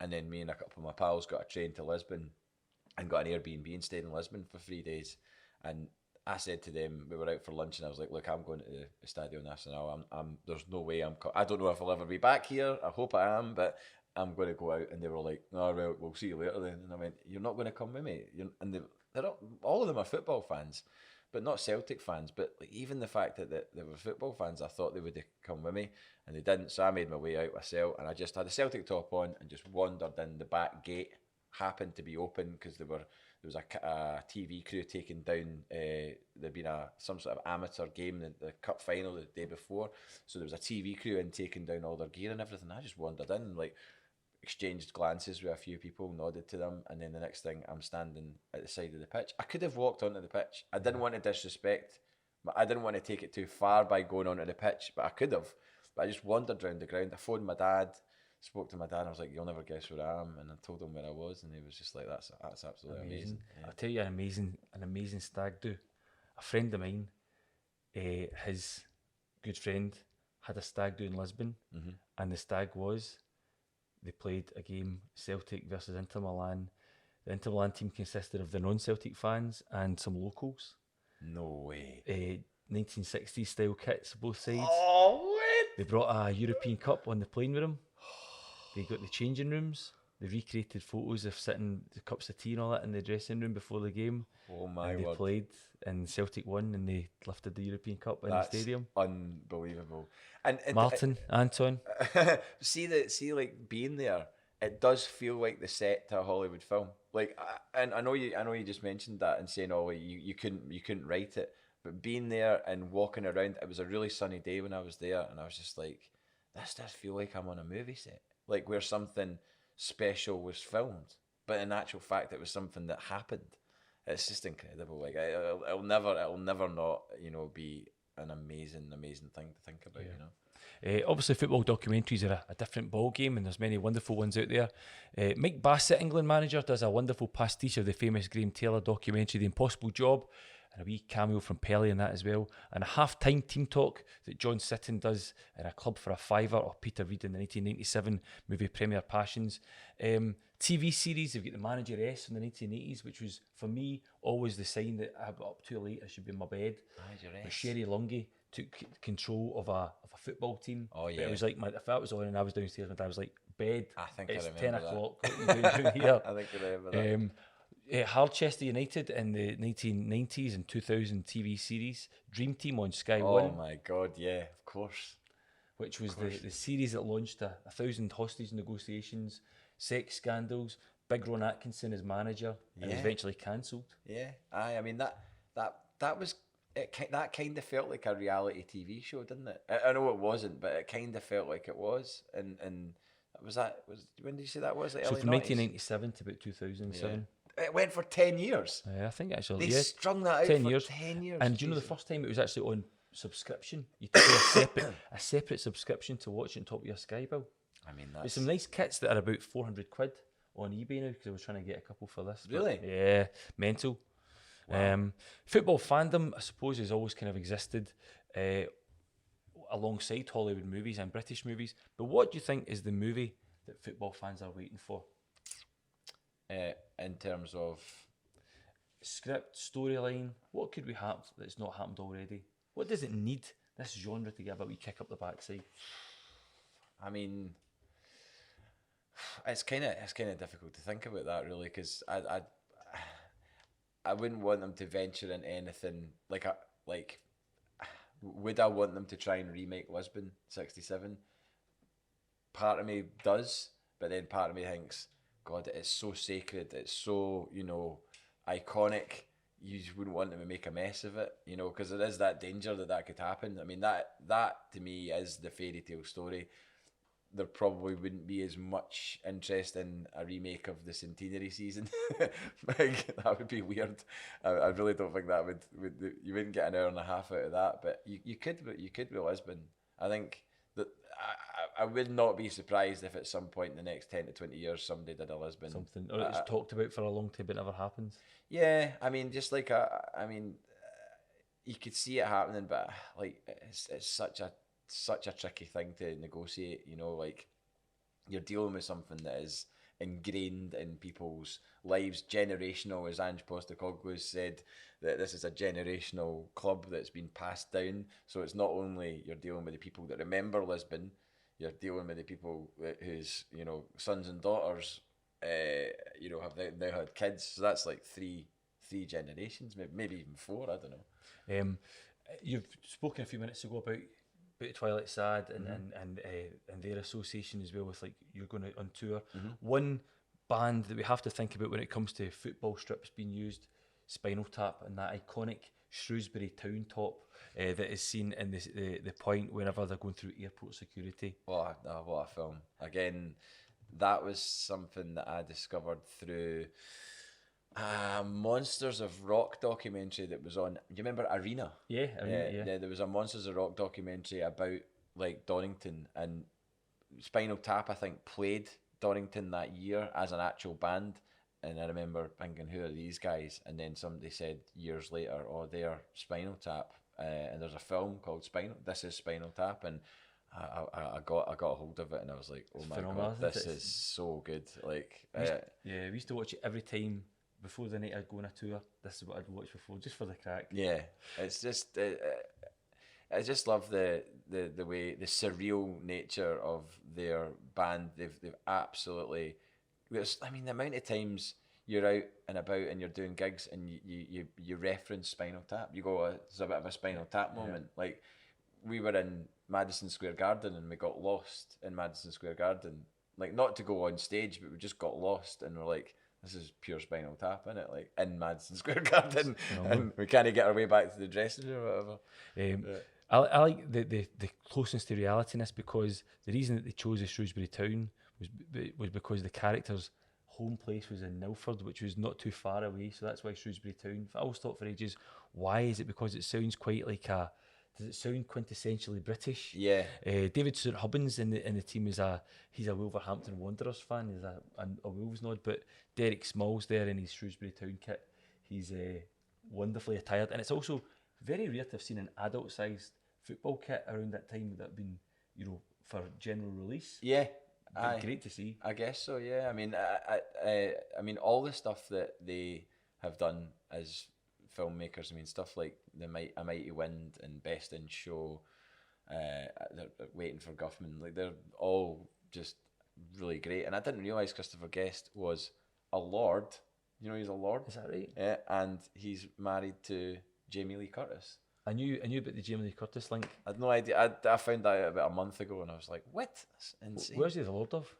and then me and a couple of my pals got a train to Lisbon and got an Airbnb and stayed in Lisbon for 3 days. And I said to them, we were out for lunch, and I was like, "Look, I'm going to the Estadio Nacional. There's no way I don't know if I'll ever be back here. I hope I am, but I'm going to go out." And they were like, "No, well, we'll see you later then." And I went, "You're not going to come with me?" All of them are football fans, but not Celtic fans. But like, even the fact that they were football fans, I thought they would come with me, and they didn't. So I made my way out myself, and I just had a Celtic top on and just wandered in the back gate. Happened to be open because there was a TV crew taking down. There'd been some sort of amateur game, the cup final the day before. So there was a TV crew in taking down all their gear and everything. I just wandered in, like exchanged glances with a few people, nodded to them, and then the next thing I'm standing at the side of the pitch. I could have walked onto the pitch. I didn't want to disrespect, but I didn't want to take it too far by going onto the pitch, but I could have. But I just wandered around the ground. I phoned my dad, spoke to my dad, and I was like, "You'll never guess where I am," and I told him where I was, and he was just like, "That's absolutely amazing." Yeah. I'll tell you an amazing stag do. A friend of mine, his good friend, had a stag do in Lisbon, and the stag was, they played a game, Celtic versus Inter Milan. The Inter Milan team consisted of the non-Celtic fans and some locals. No way. 1960s style kits, both sides. Oh, what? They brought a European Cup on the plane with them. They got the changing rooms. They recreated photos of sitting the cups of tea and all that in the dressing room before the game. Oh my and they word. played, and Celtic won, and they lifted the European Cup in the stadium. Unbelievable. And Martin, Anton. see, like being there, it does feel like the set to a Hollywood film. Like, and I know you just mentioned that and saying, "Oh, you couldn't write it," but being there and walking around, it was a really sunny day when I was there, and I was just like, "This does feel like I'm on a movie set, like where something special was filmed." But in actual fact, it was something that happened. It's just incredible. Like it'll never not be an amazing thing to think about. Obviously, football documentaries are a different ball game, and there's many wonderful ones out there. Mike Bassett, England manager, does a wonderful pastiche of the famous Graham Taylor documentary, The Impossible Job, and a wee cameo from Pelly in that as well. And a half-time team talk that John Sitton does in A Club for a Fiver, or Peter Reid in the 1997 movie Premier Passions. TV series, they've got The Manageress in the 1980s, which was, for me, always the sign that I got up too late, I should be in my bed. But Sherry Lungy took control of a football team. Oh, yeah. But it was like, if that was on and I was downstairs, my dad was like, "Bed, I think it's I remember 10 that. o'clock, what are you doing down here?" I think I remember that. Harchester United in the 1990s and 2000 TV series, Dream Team on Sky Oh One, my God, yeah, of course. which was the series that launched 1,000 hostage negotiations, sex scandals, Big Ron Atkinson as manager, and it was eventually cancelled. Yeah, I mean that was it. That kind of felt like a reality TV show, didn't it? I know it wasn't, but it kind of felt like it was. And was when did you say that was? Like So early from 90s? 1997 to about 2007. It went for 10 years. I think actually, They yeah, strung that out 10 for years. 10 years. And do you know the Jesus. first time it was actually on subscription? You had to pay a separate subscription to watch it on top of your Sky bill. I mean, There's that's some nice kits that are about 400 quid on eBay now, because I was trying to get a couple for this. but Really? yeah, mental. Football fandom, I suppose, has always kind of existed alongside Hollywood movies and British movies. But what do you think is the movie that football fans are waiting for? in terms of. Script, storyline, what could we have that's not happened already? What does it need, this genre, to give a wee kick up the backside? I mean, it's kind of difficult to think about that, really, because I wouldn't want them to venture into anything like would I want them to try and remake Lisbon '67? Part of me does, but then part of me thinks, God, it's so sacred, it's so iconic. you just wouldn't want them to make a mess of it, you know, because there is that danger that could happen. I mean, that to me is the fairy tale story. There probably wouldn't be as much interest in a remake of the centenary season. Like, that would be weird. I really don't think that would you wouldn't get an hour and a half out of that. But you could with Lisbon. I think that I would not be surprised if at some point in the next 10 to 20 years somebody did a Lisbon. Something, or it's talked about for a long time but never happens. Yeah, I mean, just like you could see it happening, but like it's such a tricky thing to negotiate, you know, like you're dealing with something that is ingrained in people's lives, generational, as Ange Postecoglou said, that this is a generational club that's been passed down. So it's not only you're dealing with the people that remember Lisbon, you're dealing with the people whose, you know, sons and daughters, you know, have now had kids. So that's like three generations, maybe even four, I don't know. You've spoken a few minutes ago about Twilight Sad and their association as well with, like, you're going on tour. One band that we have to think about when it comes to football strips being used, Spinal Tap, and that iconic Shrewsbury Town top that is seen in the point whenever they're going through airport security. What a film. Again, that was something that I discovered through Monsters of Rock documentary that was on. Do you remember Arena? Yeah. There was a Monsters of Rock documentary about, like, Donington, and Spinal Tap, I think, played Donington that year as an actual band. And I remember thinking, who are these guys? And then somebody said years later, oh, they're Spinal Tap. And there's a film called This is Spinal Tap, and I got a hold of it, and I was like, oh my god, this is so good. Like, we used to watch it every time. Before the night I'd go on a tour, this is what I'd watch before, just for the crack. Yeah, it's just I just love the way, the surreal nature of their band. They've absolutely. I mean, the amount of times you're out and about and you're doing gigs and you reference Spinal Tap. You go, it's a bit of a Spinal Tap moment. Yeah. Like, we were in Madison Square Garden and we got lost in Madison Square Garden. Like, not to go on stage, but we just got lost and we're like, this is pure Spinal Tap, isn't it? Like, in Madison Square Garden, and we can't get our way back to the dressing room or whatever. I like the closeness to reality in this, because the reason that they chose the Shrewsbury Town was because the character's home place was in Milford, which was not too far away, so that's why Shrewsbury Town. I always thought for ages, why is it? Because it sounds quite like does it sound quintessentially British? Yeah. David St Hubbins in the team he's a Wolverhampton Wanderers fan. He's a Wolves nod, but Derek Small's there in his Shrewsbury Town kit. He's wonderfully attired, and it's also very rare to have seen an adult-sized football kit around that time that had been, you know, for general release. Yeah. Great to see. I guess so. Yeah. I mean, I mean, all the stuff that they have done as filmmakers. I mean, stuff like A Mighty Wind and Best in Show, they're Waiting for Guffman. Like, they're all just really great. And I didn't realise Christopher Guest was a lord. You know, he's a lord. Is that right? Yeah, and he's married to Jamie Lee Curtis. I knew about the Jamie Lee Curtis link. I had no idea. I found that out about a month ago, and I was like, "What? That's insane." Where's he the Lord of?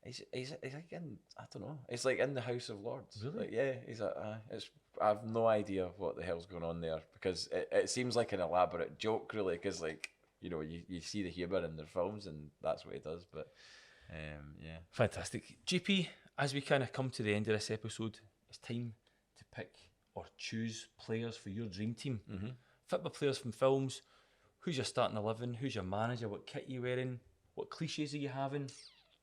He's like in, I don't know. It's like in the House of Lords. Really? Like, yeah. He's I have no idea what the hell's going on there, because it seems like an elaborate joke, really. Because, like, you know, you see the humour in their films, and that's what he does. But yeah. Fantastic. GP, as we kind of come to the end of this episode, it's time to pick or choose players for your dream team. Mm-hmm. Football players from films. Who's your starting 11? Who's your manager? What kit are you wearing? What cliches are you having?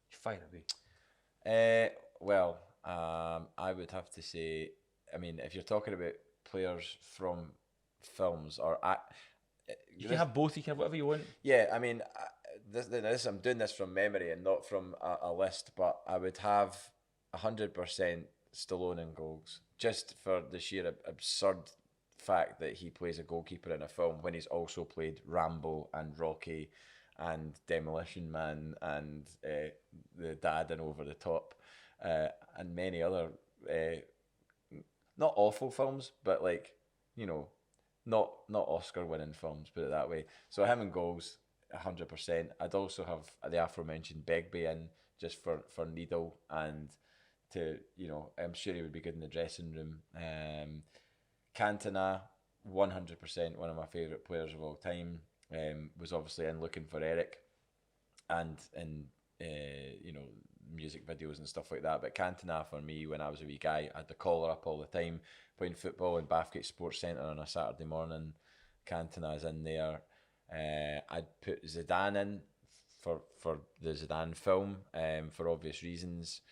Fire away. Well, I would have to say, I mean, if you're talking about players from films or you can have both. You can have whatever you want. Yeah, I mean, I'm doing this from memory and not from a list, but I would have 100% Stallone in goals, just for the sheer absurd fact that he plays a goalkeeper in a film when he's also played Rambo and Rocky and Demolition Man and the Dad and Over the Top and many other not awful films, but, like, you know, not Oscar winning films, put it that way. So him in goals, 100%. I'd also have the aforementioned Begbie in, just for Needle, and to, you know, I'm sure he would be good in the dressing room. Cantona, 100% one of my favourite players of all time. Was obviously in Looking for Eric, and you know, music videos and stuff like that. But Cantona for me, when I was a wee guy, I had the collar up all the time, playing football in Bathgate Sports Centre on a Saturday morning. Cantona's in there. I'd put Zidane in for the Zidane film, for obvious reasons.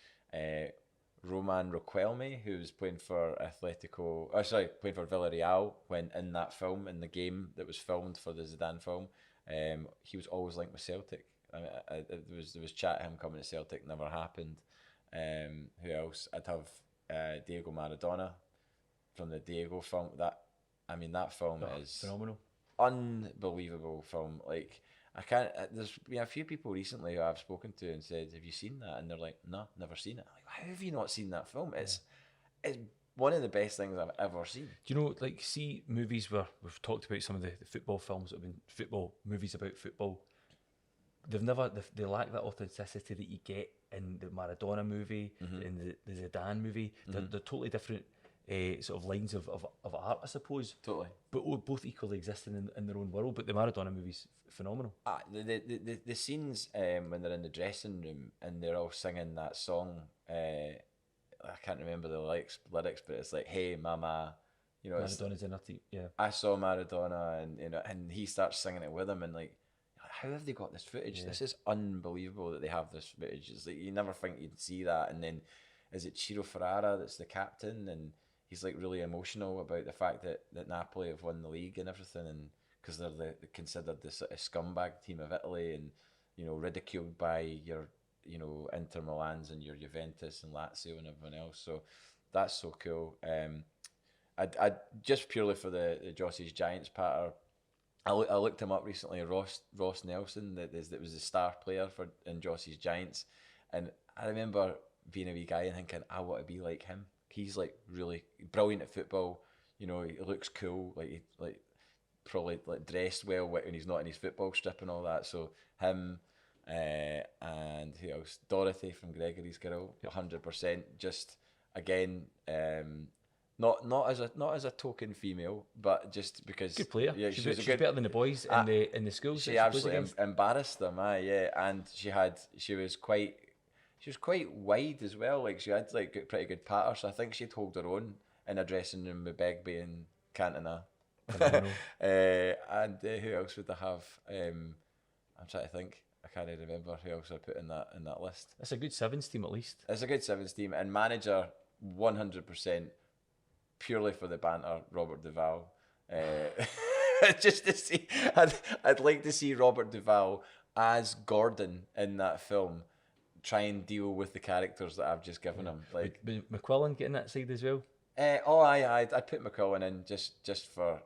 Roman Riquelme, who was playing for playing for Villarreal when in that film, in the game that was filmed for the Zidane film. He was always linked with Celtic. I mean, there was chat of him coming to Celtic, never happened. Who else? I'd have Diego Maradona from the Diego film. That film is phenomenal, unbelievable film. Like, I can't. There's been a few people recently who I've spoken to and said, "Have you seen that?" And they're like, "No, never seen it." I'm like, how have you not seen that film? It's one of the best things I've ever seen. Do you know, like, see movies where we've talked about some of the football films that have been football movies about football. They lack that authenticity that you get in the Maradona movie, in the Zidane movie. They're totally different sort of lines of art, I suppose. Totally. But both equally existing in their own world. But the Maradona movie's phenomenal. The scenes when they're in the dressing room and they're all singing that song. I can't remember the lyrics, but it's like, "Hey, mama," you know. Maradona's in it, yeah. I saw Maradona, and you know, and he starts singing it with him, and like, how have they got this footage? This is unbelievable that they have this footage. It's like, you never think you'd see that. And then, is it Ciro Ferrara that's the captain, and he's like really emotional about the fact that Napoli have won the league and everything, and because they're considered the sort of scumbag team of Italy, and you know, ridiculed by your, you know, Inter Milans and your Juventus and Lazio and everyone else. So that's so cool. I just purely for the Jossie's Giants patter, I looked him up recently. Ross Nelson, that was the star player in Jossie's Giants, and I remember being a wee guy and thinking, I want to be like him. He's like really brilliant at football. You know, he looks cool. Like probably like dressed well when he's not in his football strip and all that. So him, and who else? Dorothy from Gregory's Girl, 100%. Just again, not as a token female, but just because good player. Yeah, she's better than the boys in the schools. She absolutely embarrassed them. And she was quite wide as well. Like, she had like pretty good patter. So I think she'd hold her own in a dressing room with Begbie and Cantona. And who else would I have? I'm trying to think. I can't remember who else I put in that list. That's a good sevens team at least. It's a good sevens team, and manager 100%. Purely for the banter, Robert Duvall. Just to see, I'd like to see Robert Duvall as Gordon in that film, try and deal with the characters that I've just given him. Like, McQuillan getting that side as well. I'd put McQuillan in just for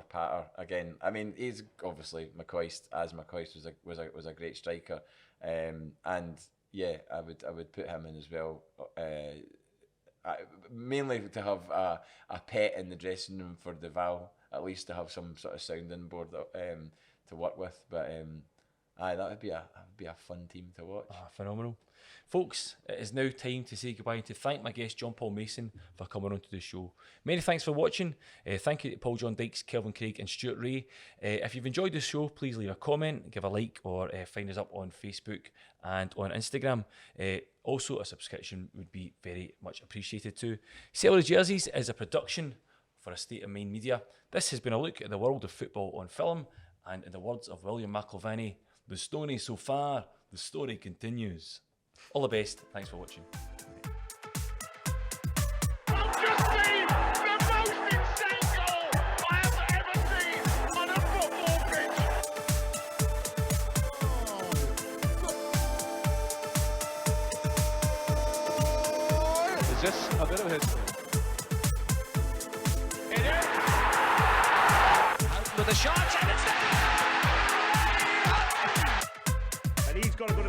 patter again. I mean, he's obviously McCoist, as McCoist was a great striker, and yeah, I would put him in as well. Mainly to have a pet in the dressing room for Duvall, at least to have some sort of sounding board to work with. But that would be a fun team to watch. Phenomenal. Folks, it is now time to say goodbye and to thank my guest John Paul Mason for coming onto the show. Many thanks for watching. Thank you to Paul John Dykes, Kelvin Craig and Stuart Ray. If you've enjoyed the show, please leave a comment, give a like, or find us up on Facebook and on Instagram. Also, a subscription would be very much appreciated too. Sell the Jerseys is a production for A State of Mind Media. This has been a look at the world of football on film, and in the words of William McIlvanney, the story so far, the story continues. All the best. Thanks for watching. I've just seen the most insane goal I have ever seen on a football pitch. Is this a bit of history? It is. Out with a shot, and it's there! And he's got to go to